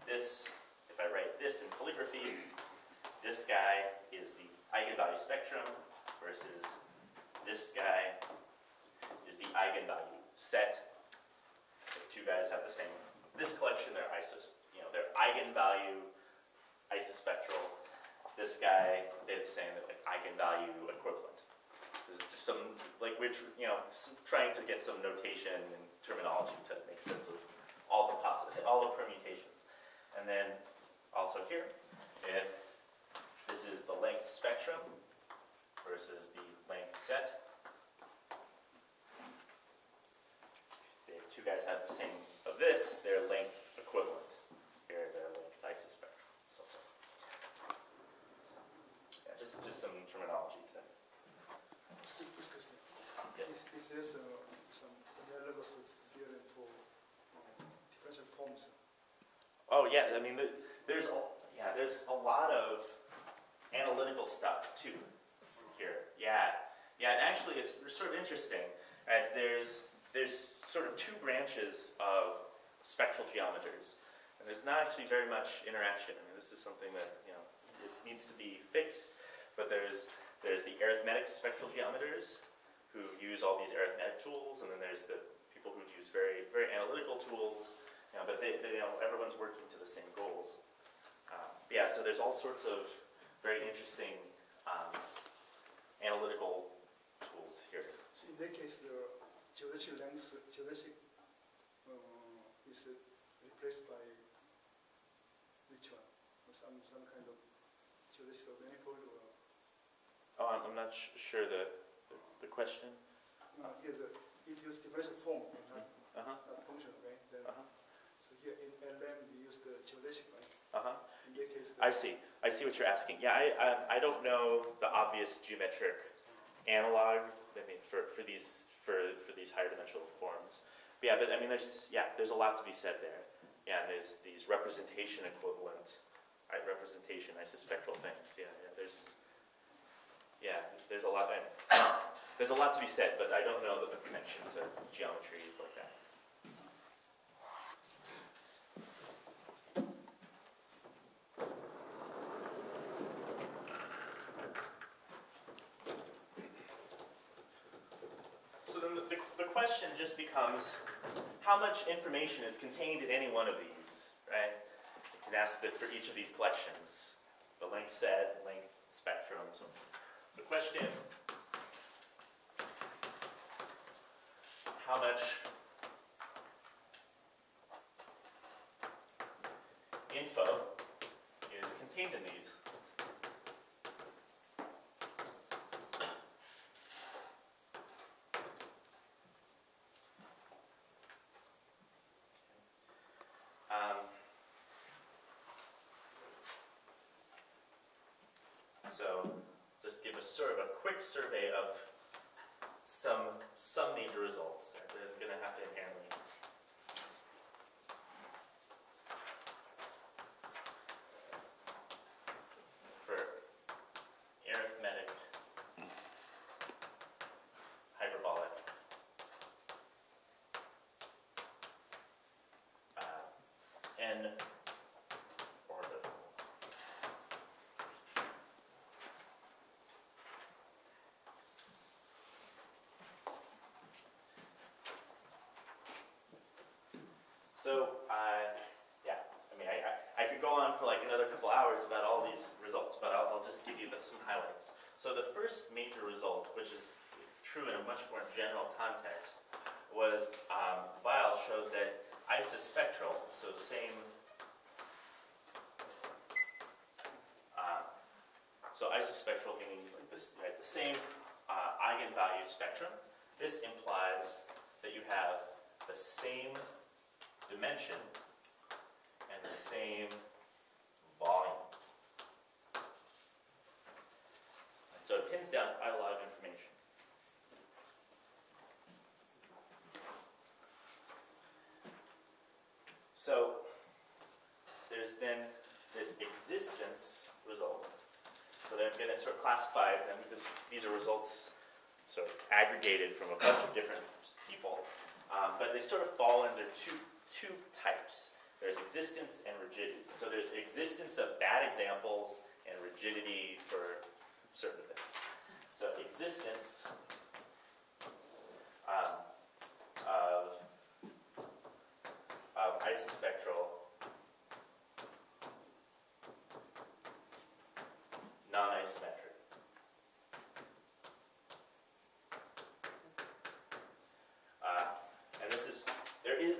B: if I write this in calligraphy, this guy is the eigenvalue spectrum versus this guy is the eigenvalue set. If two guys have the same, this collection, they're they're eigenvalue isospectral. This guy, they're the same, they're like eigenvalue equivalent. This is just we're trying to get some notation and terminology to make sense of all the permutations. And then also here, if this is the length spectrum versus the length set, if two guys have the same of this, they're length equivalent. Here, they're length isospectral. Just some terminology to. Yes.
D: Is there some analogous theorem for differential forms?
B: Oh yeah, I mean there's a lot of analytical stuff too here. Yeah, and actually it's sort of interesting. Right? There's sort of two branches of spectral geometers. And there's not actually very much interaction. I mean, this is something that, it needs to be fixed, but there's the arithmetic spectral geometers who use all these arithmetic tools, and then there's the people who use very, very analytical tools, but everyone's working to the same goals. Yeah, so there's all sorts of very interesting analytical tools here.
D: So in that case, the geodesic length, geodesic is replaced by which one? Or some kind of geodesic or manifold or?
B: Oh, I'm not sure the question.
D: No, here if you use differential form, not function, right? Then, so here in LM we use the geodesic, right? In that case,
B: I see what you're asking. Yeah, I don't know the obvious geometric analog. I mean, for these higher dimensional forms. But yeah, but I mean, there's a lot to be said there. Yeah, and there's these representation equivalent, representation isospectral things. There's a lot. There's a lot to be said, but I don't know the connection to geometry like that. So then the question just becomes, how much information is contained in any one of these, right? You can ask that for each of these collections, the length set, length spectrum. So the question, how much info is contained in these? So just give a sort of a quick survey of some major results. They're going to have to inherently. For arithmetic, hyperbolic, n orbital. So, I could go on for like another couple hours about all these results, but I'll just give you some highlights. So the first major result, which is true in a much more general context, was Weil showed that isospectral, so same, so isospectral meaning like this, right, the same eigenvalue spectrum. This implies that you have the same dimension and the same volume. So it pins down quite a lot of information. So there's then this existence result. So they're going to sort of classify them. These are results sort of aggregated from a bunch of different people, but they sort of fall into two types. There's existence and rigidity. So there's existence of bad examples and rigidity for certain things. So existence of isospectral non-isometric. And this is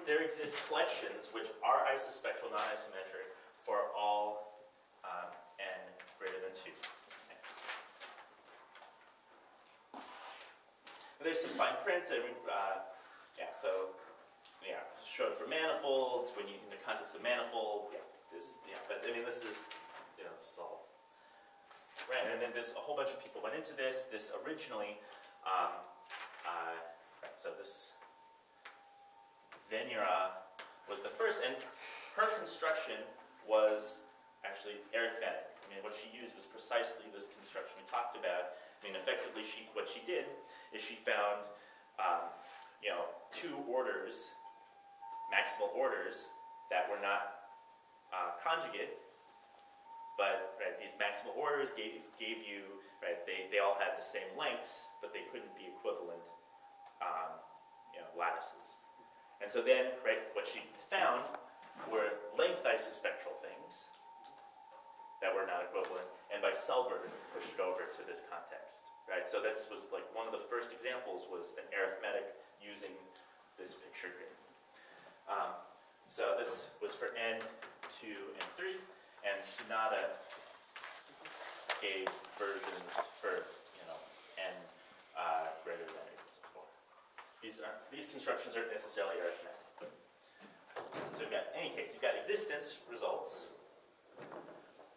B: there exist collections which are isospectral, non-isometric for all n greater than 2. There's some fine print. Showed for manifolds when you in the context of manifold. But I mean this is all right. And then there's a whole bunch of people went into this. This originally, so this Venera was the first, and her construction was actually arithmetic. I mean, what she used was precisely this construction we talked about. I mean, effectively, what she did is she found, two orders, maximal orders, that were not conjugate, but right, these maximal orders gave you, right, they all had the same lengths, but they couldn't be equivalent lattices. And so then, right, what she found were length isospectral things that were not equivalent, and by Selbert pushed it over to this context, right? So this was like one of the first examples was an arithmetic using this picture grid. So this was for n, 2, and 3, and Sunada gave versions for n greater than or equal to 4. These constructions aren't necessarily arithmetic. So you've got, in any case, you've got existence results,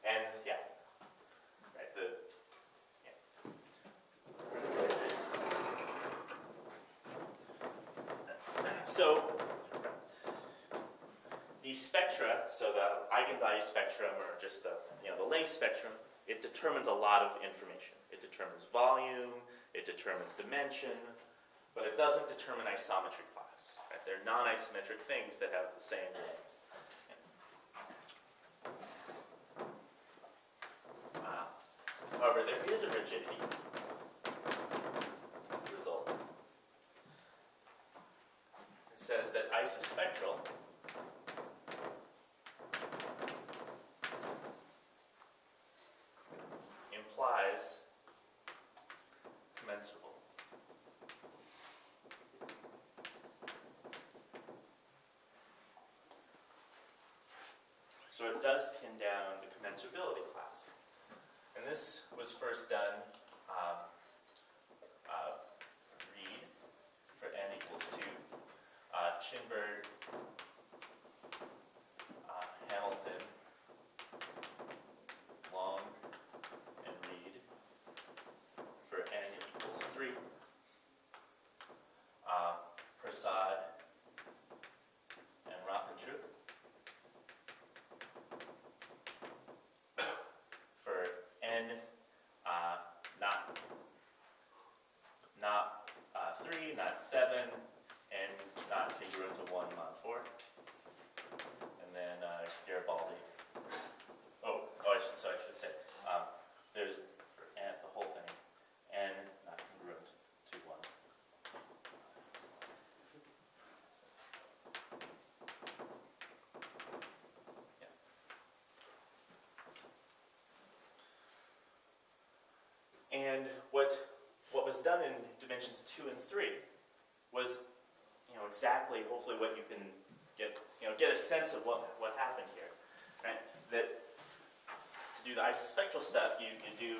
B: and yeah, right, So these spectra, so the eigenvalue spectrum, or just the length spectrum, it determines a lot of information. It determines volume, it determines dimension, but it doesn't determine isometry class. Right? They're non-isometric things that have the same length. However, there is a rigidity result. It says that isospectral implies commensurable. So it does pin down the commensurability class. And this was first done Reed for n equals 2, Chinberg, Hamilton, Long, and Reed for n equals 3, Prasad and Rapachuk for n not 3, not 7, and not congruent to 1 mod 4. And then Garibaldi. I should say there's for n, the whole thing, n not congruent to 1. Yeah. And what was done in dimensions 2 and 3 was, exactly, hopefully, what you can get a sense of what happened here, right? That to do the isospectral stuff, you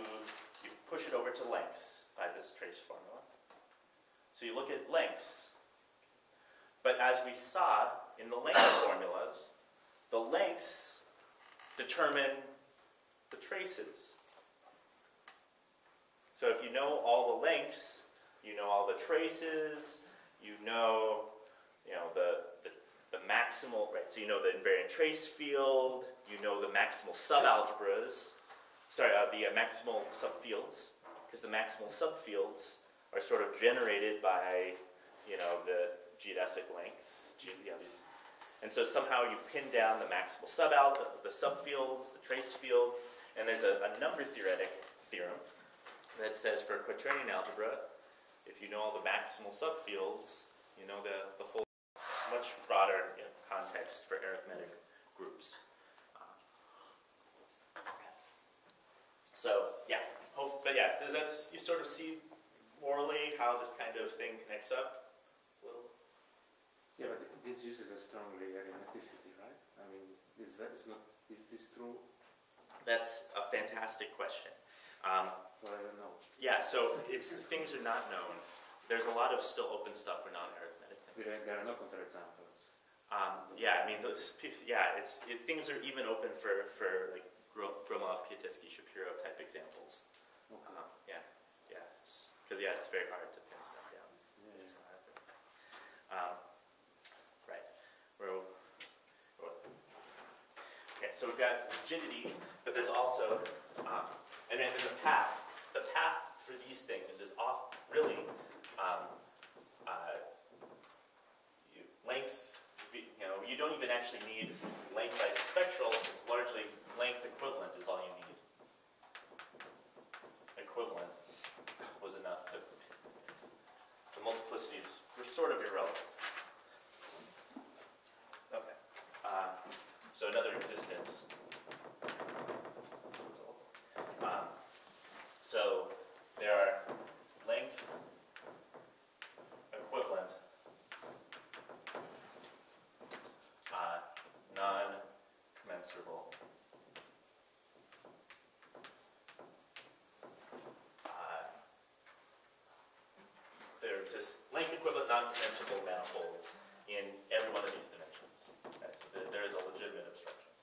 B: push it over to lengths by this trace formula. So you look at lengths, but as we saw in the length formulas, the lengths determine the traces. So if you know all the lengths, you know all the traces, you know the maximal, right? So you know the invariant trace field, you know the maximal subalgebras, the maximal subfields, because the maximal subfields are sort of generated by, the geodesic lengths. And so somehow you've pinned down the maximal the subfields, the trace field, and there's a number theoretic theorem that says for quaternion algebra, if you know all the maximal subfields, you know the full, much broader context for arithmetic groups. So yeah, but yeah, you sort of see morally how this kind of thing connects up a little?
E: Yeah, but this uses a strongly arithmeticity, right? I mean, is this true?
B: That's a fantastic question.
E: Well, I don't know.
B: Yeah, so things are not known. There's a lot of still open stuff for non-arithmetic things.
E: There are no counterexamples.
B: Yeah, I mean, things are even open for like Gromov, Piatetsky, Shapiro type examples.
E: Okay.
B: Because it's very hard to pin stuff down.
E: Yeah.
B: It's not right. Okay, so we've got rigidity, but there's also, and then the path. The path for these things is really length. you don't even actually need length isospectral. It's largely length equivalent is all you need. Equivalent was enough to. The multiplicities were sort of irrelevant. Okay. So another existence. So there are length equivalent non-commensurable there exists length equivalent non-commensurable manifolds in every one of these dimensions. Right? So there is a legitimate abstraction.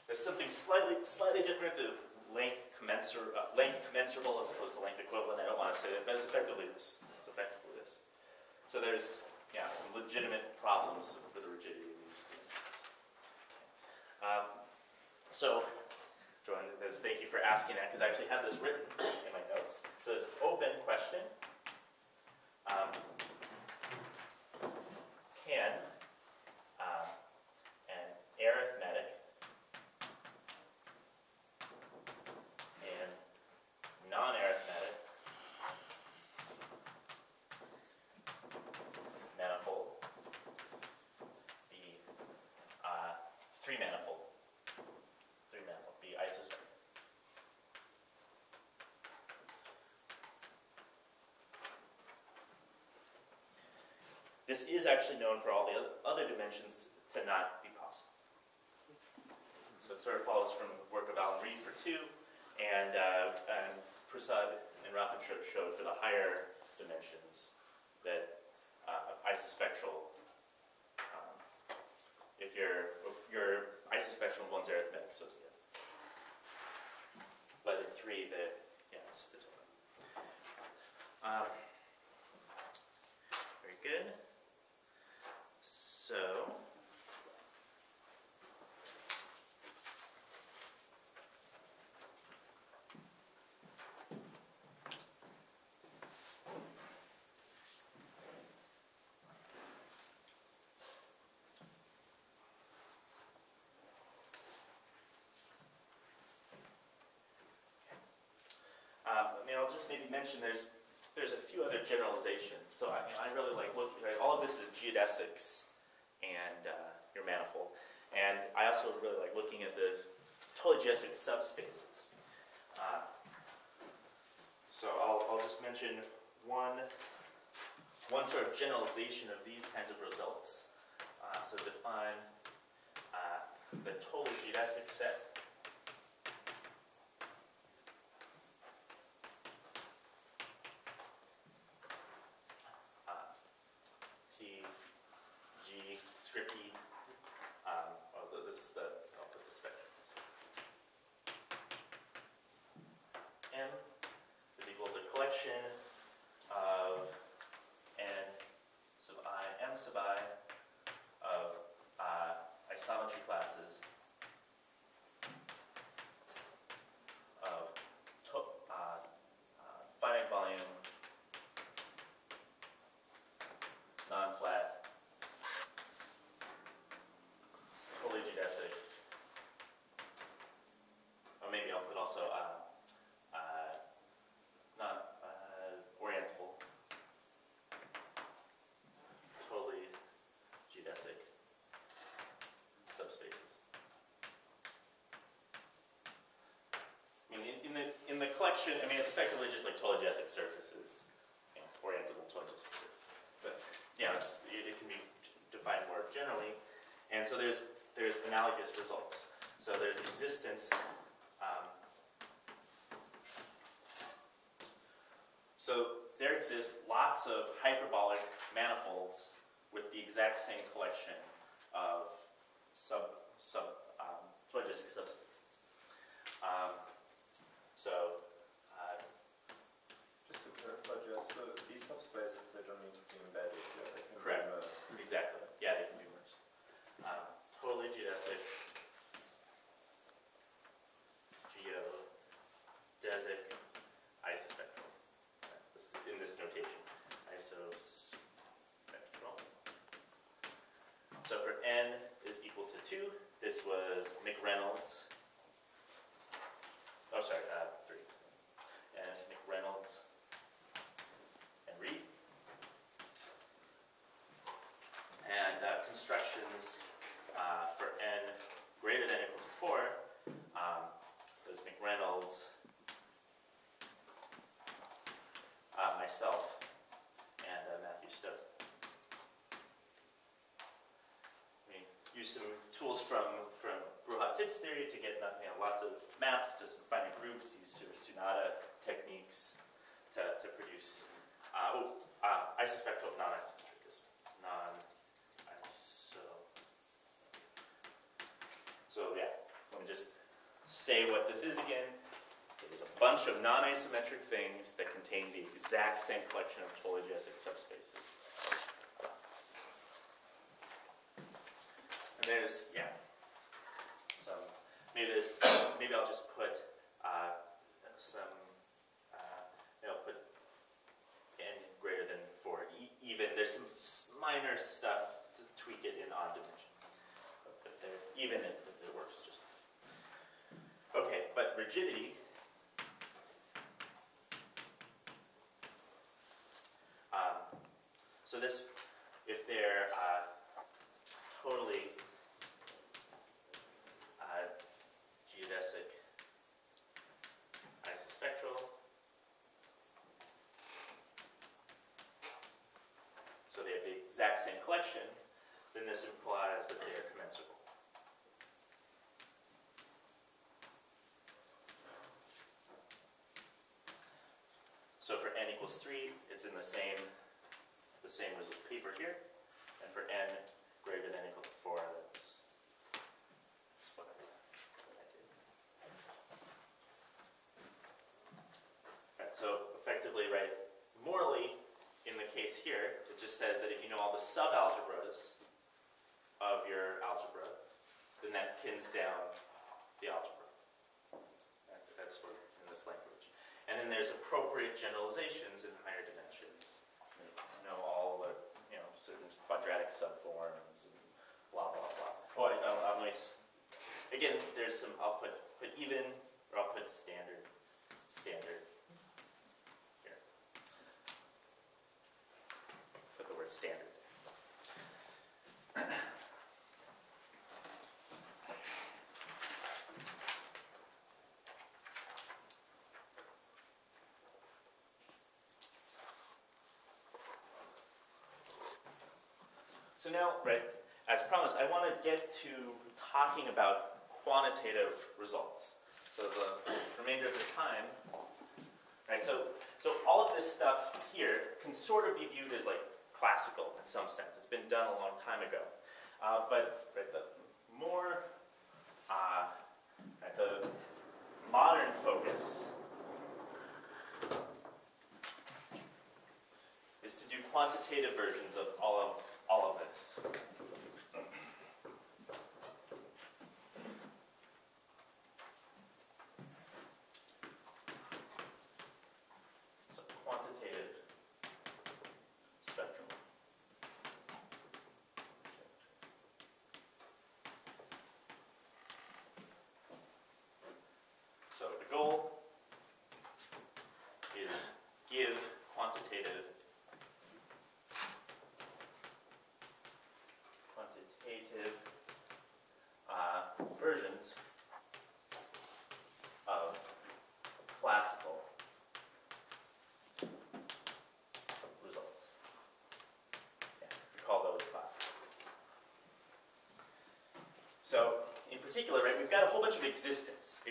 B: There's something slightly different, the length commensurable as opposed to length equivalent. I don't want to say that, but it's effectively this. So there's some legitimate problems for the rigidity of these dimensions. So Jordan, thank you for asking that, because I actually have this written in my notes. So it's an open question. Can an arithmetic and non-arithmetic manifold be three-manifold? Be isospectral. This is actually known for all the other dimensions to not be possible. So it sort of follows from the work of Alan Reed for 2, and Prasad and Rapin showed for the higher dimensions that isospectral, if your isospectral one's arithmetic, so it's the other. But in 3, it's open. Very good. So, I'll just maybe mention there's a few other generalizations. So I really like looking at all of this is geodesics and your manifold. And I also really like looking at the totally geodesic subspaces. So I'll just mention one sort of generalization of these kinds of results. So define the totally geodesic set. Scripty. I'll put the spectrum. M is equal to collection of n sub I, m sub I of isometry classes of finite volume, non-flat, totally geodesic, or maybe I'll put also not orientable, totally geodesic subspaces. I mean, in the collection, I mean, it's effectively just like totally geodesic surfaces, orientable totally geodesic surfaces. But yeah, it can be defined more generally, and so there's analogous results. So there's existence. So there exists lots of hyperbolic manifolds with the exact same collection of geodesic subspaces.
C: Just to clarify, Jeff, so these subspaces, they don't need to be embedded, yeah, they can
B: correct.
C: be merged.
B: Exactly. Yeah, they can be merged. Totally geodesic, geodesic isospectral. In this notation, isospectral. So for n is equal to 2, this was McReynolds. Oh, sorry, 3. And McReynolds and Reed. And constructions for n greater than or equal to 4 was McReynolds, myself, and Matthew Stowe. We used some tools from Brouhat-Titz theory to get lots of maps to some finite groups, use sort of Sunada techniques to produce isospectral, non-isometric. So yeah, let me just say what this is again. It is a bunch of non-isometric things that contain the exact same collection of geodesic subspaces. And there's, some, maybe I'll just put maybe I'll put n greater than 4 even. There's some minor stuff to tweak it in odd dimension. But even it works just. Okay, but rigidity. So this, if they're totally geodesic isospectral, so they have the exact same collection, then this implies that they are commensurable. So for n equals 3, it's in the same as the paper here, and for n greater than or equal to 4, that's what I did. Right, so effectively, right, morally, in the case here, it just says that if you know all the subalgebras of your algebra, then that pins down the algebra. That's what in this language. And then there's appropriate generalizations in higher dimensions. You know all the, certain quadratic subforms and blah, blah, blah. Oh, again, there's some, I'll put even, or I'll put standard here. Put the word standard. So now, right, as promised, I want to get to talking about quantitative results. So the remainder of the time, right, so all of this stuff here can sort of be viewed as like classical in some sense. It's been done a long time ago. But right, the modern focus is to do quantitative versions of all of this. So quantitative spectrum. So the goal is give quantitative versions of classical results. Yeah, we call those classical. So, in particular, right, we've got a whole bunch of existence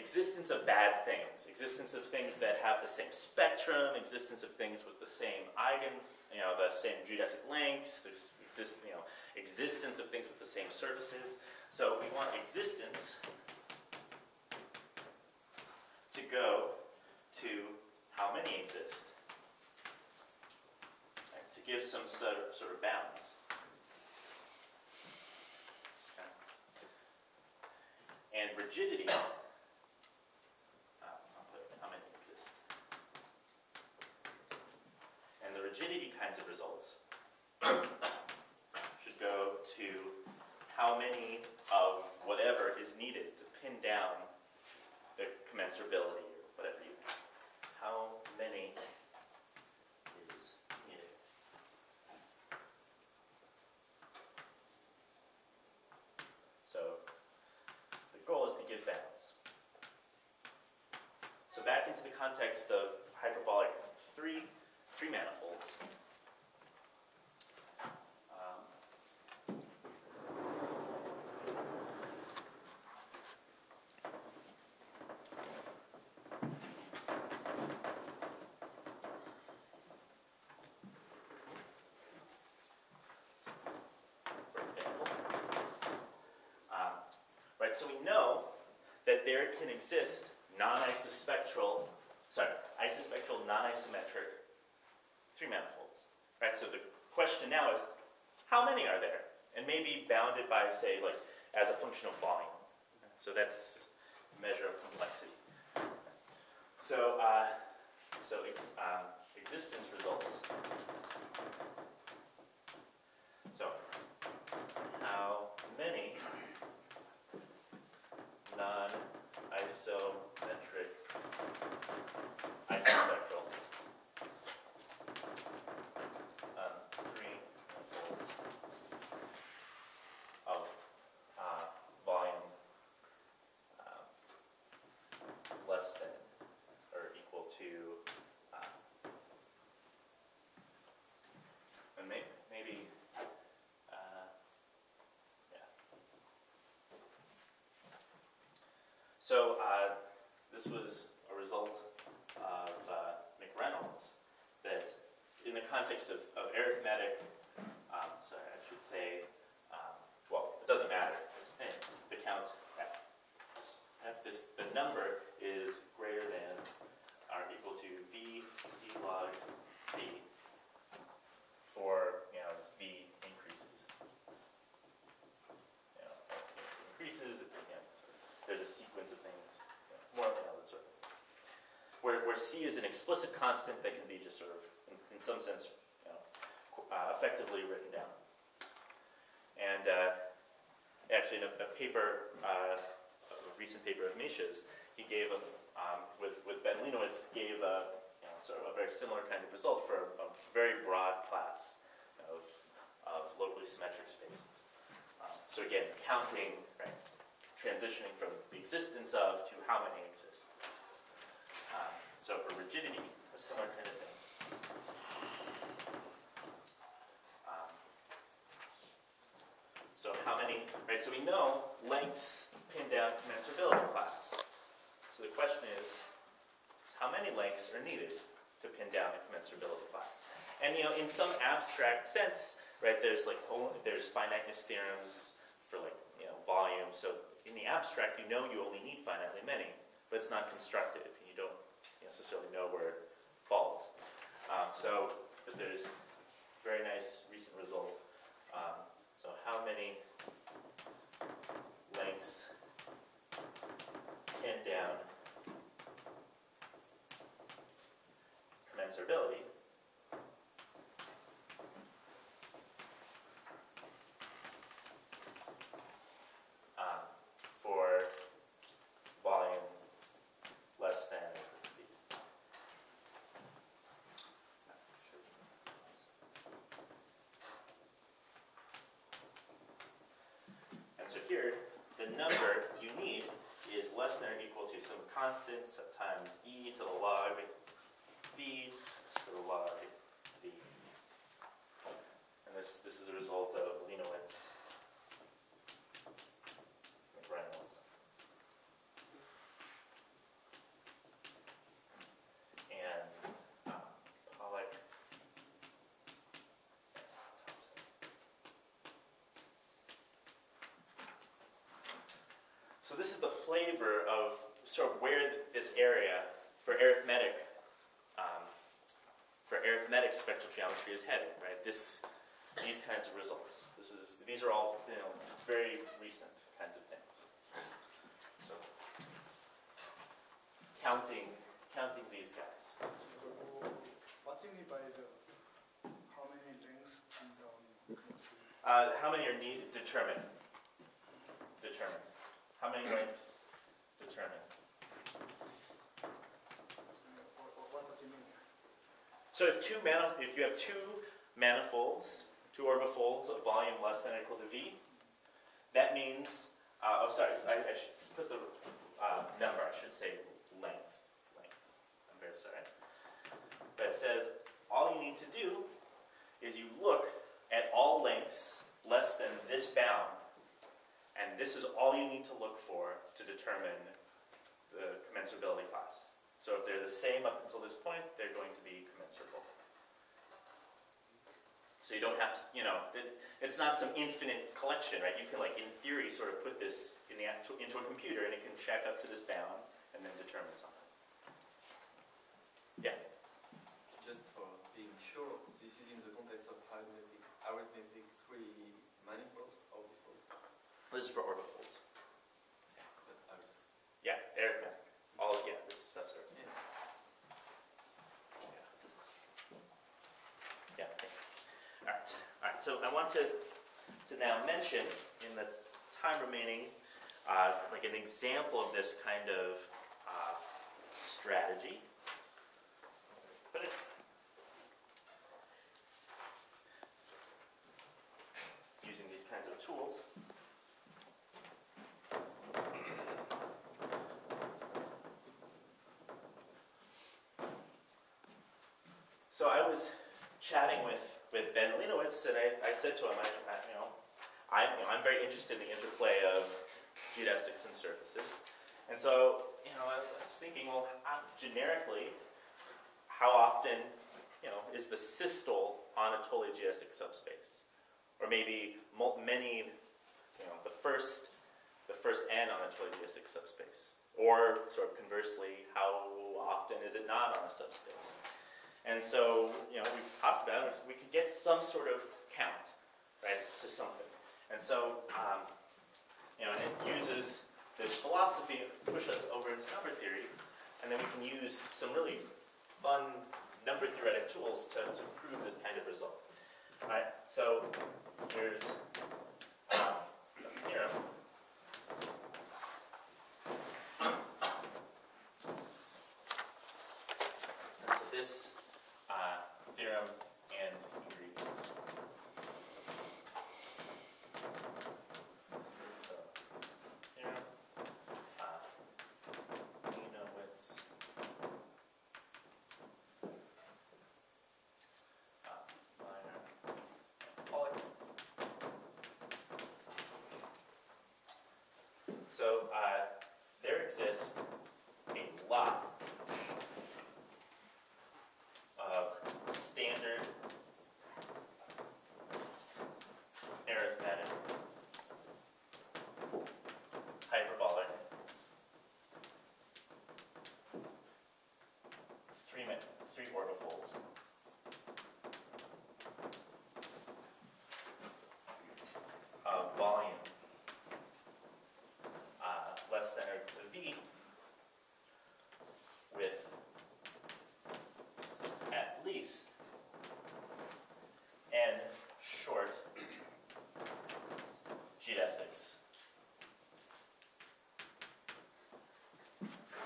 B: of bad things, existence of things that have the same spectrum, existence of things with the same the same geodesic lengths, existence of things with the same surfaces. So we want existence to go to how many exist, right, to give some sort of bounds. Okay. And rigidity, I'll put how many exist. And rigidity kinds of results should go to how many of whatever is needed to pin down the commensurability or whatever you want. How many is needed. So the goal is to give bounds. So back into the context of hyperbolic three manifolds. So we know that there can exist non-isospectral, non-isometric three manifolds. Right? So the question now is, how many are there? And maybe bounded by, say, like as a function of volume. So that's a measure of complexity. So, existence results. So, how many non-isometric isospectral three manifolds of volume less than or equal to, and maybe So this was a result of McReynolds, that in the context of arithmetic, sorry, I should say, well, it doesn't matter. The count at this, the number is greater than or equal to v c log v for, as v increases. As it increases, there's a sequence of things, more of that sort of things. Where c is an explicit constant that can be just sort of, in some sense, effectively written down. And actually, in a paper, a recent paper of Misha's, he gave with Ben Linowitz, gave sort of a very similar kind of result for a very broad class of locally symmetric spaces. So again, counting, right? Transitioning from the existence of to how many exist. So for rigidity, a similar kind of thing. So how many, right? So we know lengths pin down commensurability class. So the question is how many lengths are needed to pin down the commensurability class? And in some abstract sense, right? There's finiteness theorems for volume. So in the abstract, you only need finitely many, but it's not constructive. You don't necessarily know where it falls. But there's a very nice recent result. So how many lengths pin down commensurability? For volume less than v. And so here, the number you need is less than or equal to some constant, sometimes e to the log v to the log v. And this is a result of Linowitz, McReynolds, and Pollack, and Thompson. So this is the flavor of sort of where this area for arithmetic spectral geometry is headed, right? These kinds of results. These are all very recent kinds of things. So counting these guys.
D: What do you mean by the
B: How many are needed? Determine. Determine. How many lengths? Determine.
D: What does it mean?
B: So if you have two manifolds, two orbifolds of volume less than or equal to V, that means, I should put the number, I should say length. I'm very sorry. But it says all you need to do is you look at all lengths less than this bound, and this is all you need to look for to determine the commensurability class. So if they're the same up until this point, they're going to be commensurable. So you don't have to, it's not some infinite collection, right? You can, in theory, sort of put this into a computer, and it can check up to this bound, and then determine something. Yeah?
A: Just for being sure, this is in the context of arithmetic 3 manifolds, orbifolds.
B: This is for orbifolds.
A: But
B: Yeah, arithmetic. This is stuff.
A: yeah.
B: Yeah. All right. So I want to now mention, in the time remaining, an example of this kind of strategy. Using these kinds of tools. So I was chatting with Ben Linowitz, and I said to him, I'm very interested in the interplay of geodesics and surfaces. And so, I was thinking, well, generically, how often, is the systole on a totally geodesic subspace? Or maybe many, the first n on a totally geodesic subspace? Or, sort of conversely, how often is it not on a subspace? And so, we talked about it, we could get some sort of count, right, to something. And so, it uses this philosophy to push us over into number theory, and then we can use some really fun number theoretic tools to prove this kind of result. All right, so here's a theorem. And so this theorem and ingredients. So, theorem, Linowitz, Meyer, Pollack. So there exists a lot of standard arithmetic, hyperbolic, three orbifolds. Volume less than or equal to V with at least n short geodesics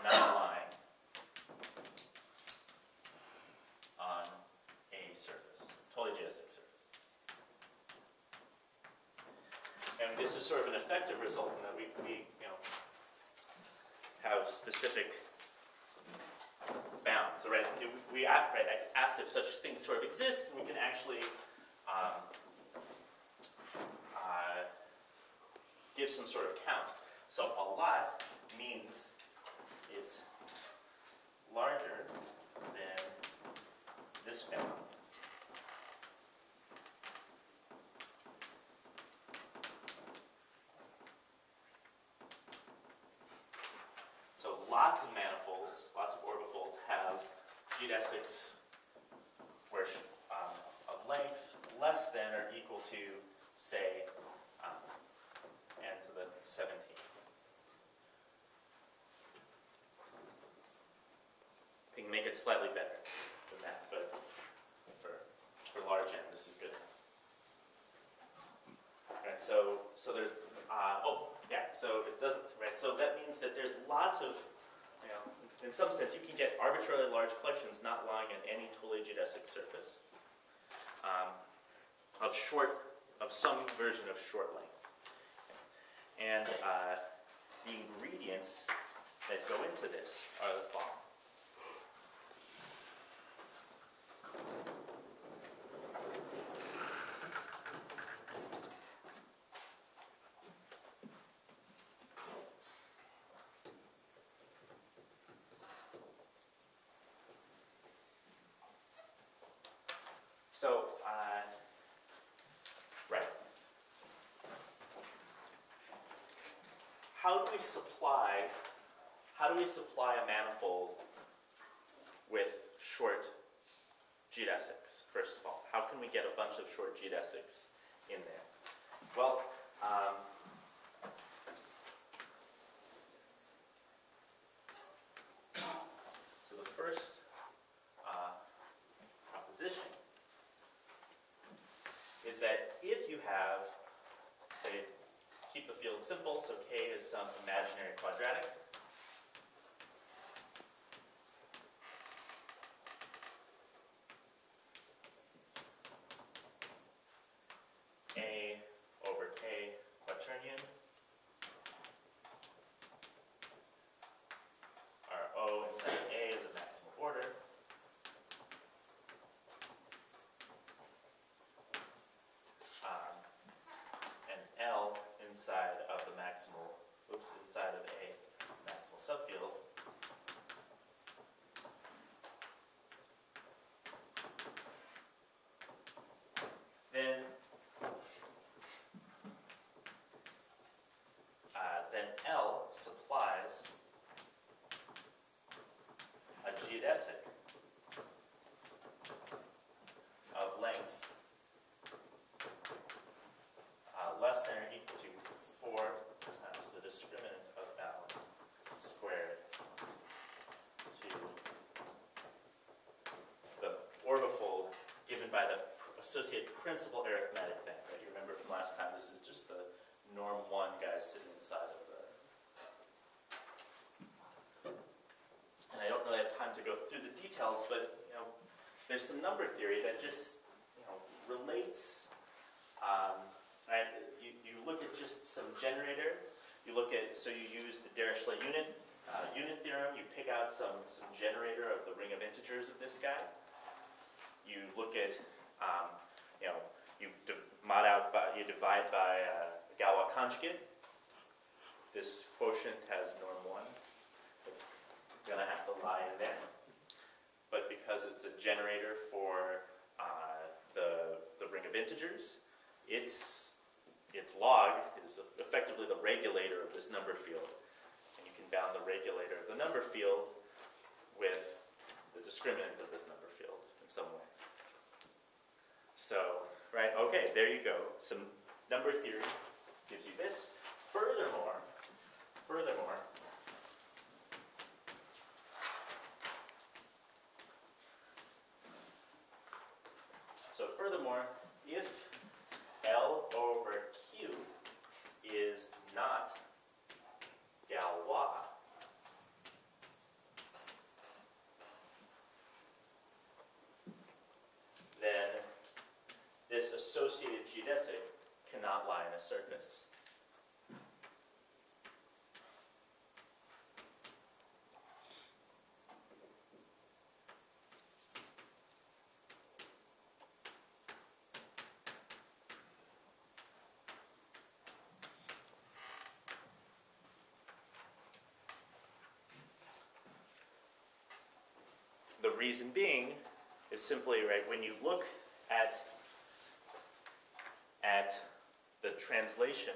B: not lying on a surface, totally geodesic surface. And this is sort of an effective result in that we have specific bounds. So, I asked if such things sort of exist, and we can actually give some sort of count. So a lot means it's larger than this bound. So lots of manifolds, lots of orbifolds have geodesics where of length less than or equal to, say, n to the 17th. We can make it slightly better than that, but for large n, this is good. so there's, so it doesn't, right, so that means that there's lots of, in some sense, you can get arbitrarily large collections not lying on any totally geodesic surface of some version of short length. And the ingredients that go into this are the following. So, right. How do we supply a manifold with short geodesics, first of all? How can we get a bunch of short geodesics in there? Well, so the first proposition is that if you have, say, keep the field simple, so K is some imaginary quadratic. A over K quaternion. Our O inside of A is a maximal order. And L inside of the maximal, inside of A maximal subfield. Then L supplies a geodesic of length less than or equal to 4 times the discriminant of L squared to the orbifold given by the associated principal arithmetic thing, right? You remember from last time, this is just the norm 1 guys sitting inside of the... And I don't really have time to go through the details, but there's some number theory that just relates. Right? You look at just some generator. You look at, so you use the Dirichlet unit theorem. You pick out some generator of the ring of integers of this guy. You look at, you divide by Galois conjugate. This quotient has norm 1. It's gonna have to lie in there. But because it's a generator for the ring of integers, its log is effectively the regulator of this number field. And you can bound the regulator of the number field with the discriminant of this number field in some way. So, right, okay, there you go. Some number theory gives you this. Furthermore, if L over Q is not Galois, then this associated geodesic cannot lie in a surface. The reason being is simply, right, when you look at the translation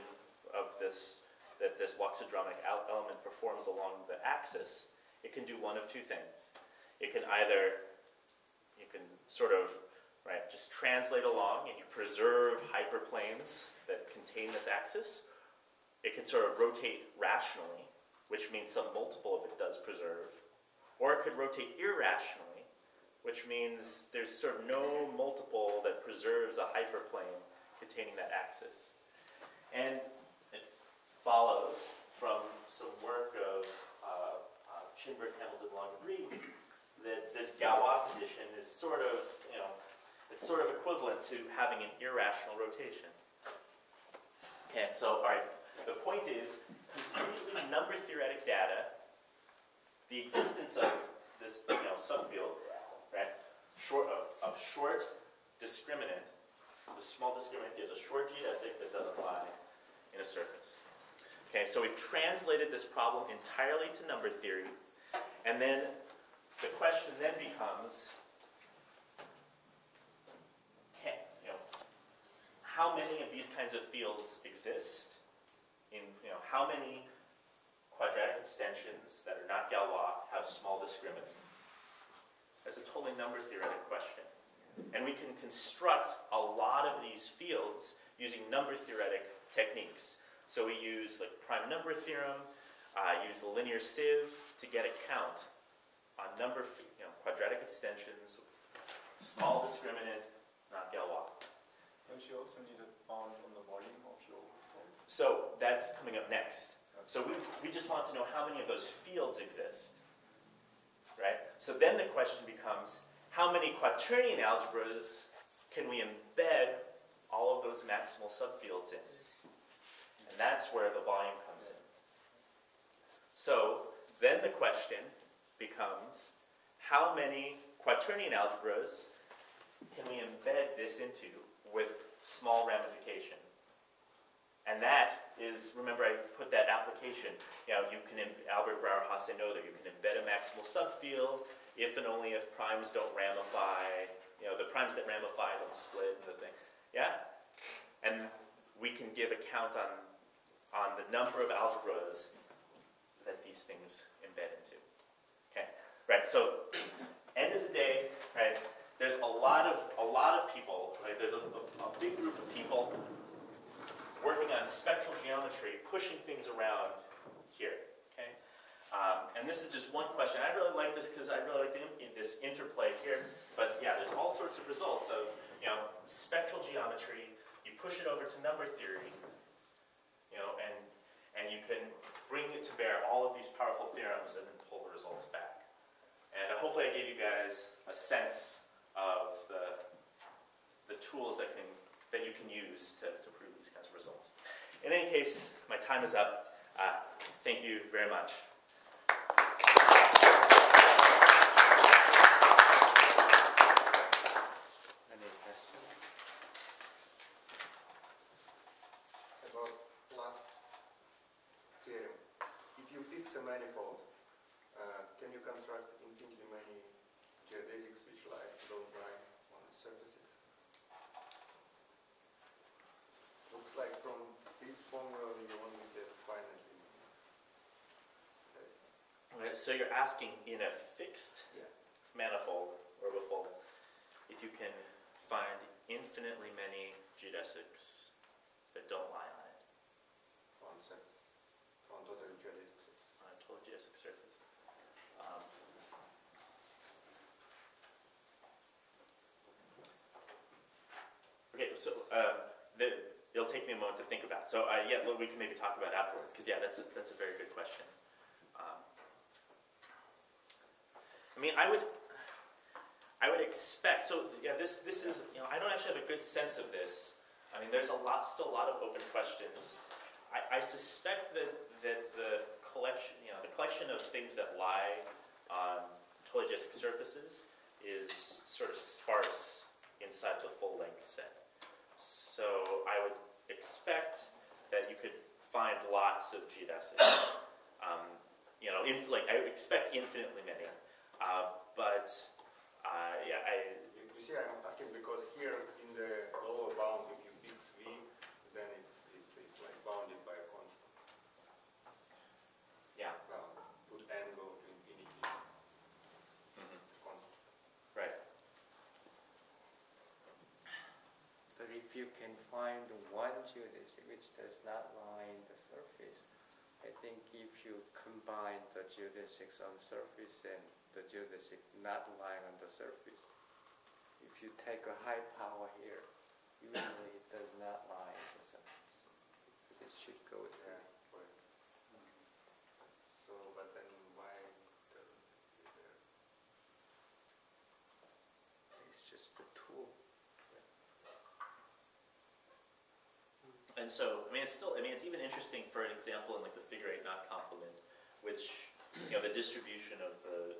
B: of this, that this loxodromic element performs along the axis, it can do one of two things. It can either, you can sort of, right, just translate along and you preserve hyperplanes that contain this axis. It can sort of rotate rationally, which means some multiple of it does preserve. Or it could rotate irrationally, which means there's sort of no multiple that preserves a hyperplane containing that axis. And it follows from some work of Chinburn, Hamilton, Long-Reed that this Galois condition is sort of, it's sort of equivalent to having an irrational rotation. Okay, so all right, the point is, completely number theoretic data, the existence of this subfield, right? A short discriminant, the small discriminant gives a short geodesic that doesn't lie in a surface. Okay, so we've translated this problem entirely to number theory, and then the question then becomes, how many of these kinds of fields exist? In how many quadratic extensions that are not Galois have small discriminant? That's a totally number theoretic question. And we can construct a lot of these fields using number theoretic techniques. So we use like prime number theorem, use the linear sieve to get a count on quadratic extensions with small discriminant, not Galois.
C: Don't you also need a bound on the volume of your form?
B: So that's coming up next. So we just want to know how many of those fields exist, right? So then the question becomes, how many quaternion algebras can we embed all of those maximal subfields in? And that's where the volume comes in. So then the question becomes, how many quaternion algebras can we embed this into with small ramification? And that is, remember I put that application, you can, Albert Brouwer Hasse-Noether, you can embed a maximal subfield if and only if primes don't ramify, the primes that ramify don't split and the thing, yeah? And we can give a count on the number of algebras that these things embed into. Okay, right, so end of the day, right, there's a lot of people, right, there's a big group of people working on spectral geometry, pushing things around here, okay? And this is just one question. I really like this because I really like this interplay here. But yeah, there's all sorts of results of, spectral geometry. You push it over to number theory, and you can bring it to bear all of these powerful theorems and then pull the results back. And hopefully I gave you guys a sense of the tools that you can use to prove these kinds of results. In any case, my time is up. Thank you very much.
E: Any questions?
F: About last theorem. If you fix a manifold, can you construct infinitely many geodesics which don't lie on the surfaces? Looks like from this formula you only get finitely.
B: Okay, so you're asking in a fixed manifold, orbifold, if you can find infinitely many geodesics that don't lie on it.
F: On surface. On total geodesic surface.
B: On a total geodesic surface. Okay, so it'll take me a moment to think about. So we can maybe talk about it afterwards, because that's a very good question. I would expect. So this is I don't actually have a good sense of this. There's still a lot of open questions. I suspect that the collection of things that lie on totally geodesic surfaces is sort of sparse inside the full length set. So I would expect that you could find lots of geodesics. I would expect infinitely many.
F: You see, I'm asking because here in the lower bound, if you fix V, then it's like bounded by a constant.
B: Yeah.
F: Put n go to infinity. It's a constant.
B: Right.
G: But if you can find one geodesic which does not lie in the surface, I think if you combine the geodesics on the surface and the geodesic not lying on the surface, if you take a high power here, usually it does not lie on the surface. should go there.
F: Yeah, right. So, but then why doesn't it be there?
G: It's just the tool.
B: And so, I mean, it's still, I mean, it's even interesting for an example in like the figure 8 knot complement, which, you know, the distribution of the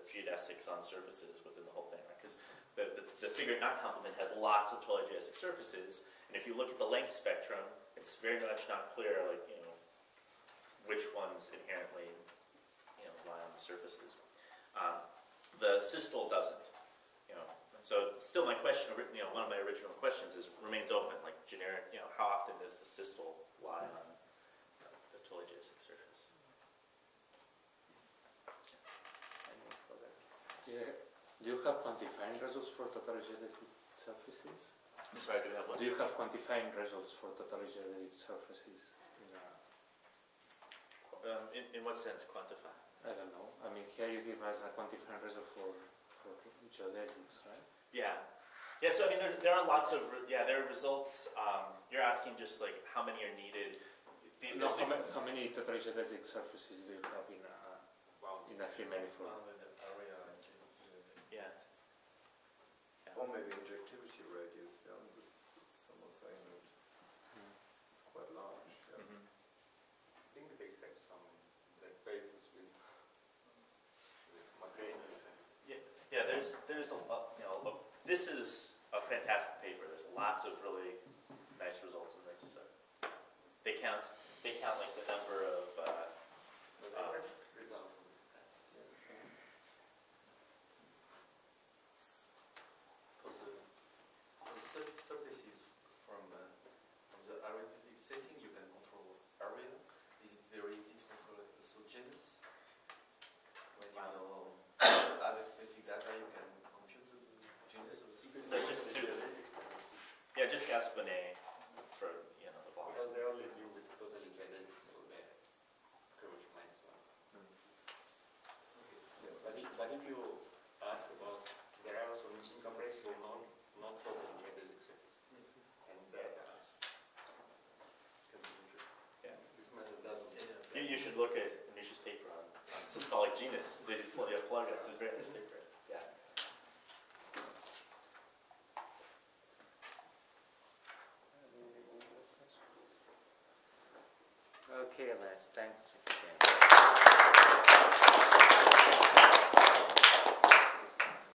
B: geodesics on surfaces within the whole thing, right? Because the figure 8 knot complement has lots of totally geodesic surfaces, and if you look at the length spectrum, it's very much not clear, like, you know, which ones inherently, you know, lie on the surfaces. The systole doesn't, you know. So still my question, you know, one of my original questions remains open, like generic, you know, how often does the systole lie on the totally geodesic surface?
E: Yeah. Do you have quantifying results for totally geodesic surfaces?
B: I'm sorry, do we have one?
E: Do you have quantifying results for totally geodesic surfaces?
B: In what sense quantify?
E: I don't know. I mean, here you give us a quantifying result for geodesics, right?
B: Yeah. Yeah, so I mean, there are lots of, there are results. You're asking just like how many are needed.
E: No, how many totally geodesic surfaces do you have in a 3 manifold?
B: Yeah.
C: Or maybe injectivity radius, yeah, someone saying that it's quite large. Yeah.
B: Mm-hmm.
F: I think they have some like papers with Macrane's.
B: Yeah, there's a lot, you know, this is a fantastic paper. There's lots of really nice results in this. They count like the number of
F: Results in this kind.
A: For the surfaces from the arithmetic setting, you can control area. Is it very easy to control also genus? When you know arithmetic data, you can compute the genus of the
B: So just just Gaspone for, you know, the block.
F: Because they only deal with totally geodesic, so they approach maximum.
A: Okay.
F: Yeah, but if you ask about, there are also incompressible not totally geodesic surfaces, and that can be interesting.
B: Yeah.
F: This method doesn't.
B: You should look at Anisha's paper on systolic genus. They just plug it. It's a very nice paper. Yeah.
G: Okay, Les, thanks again.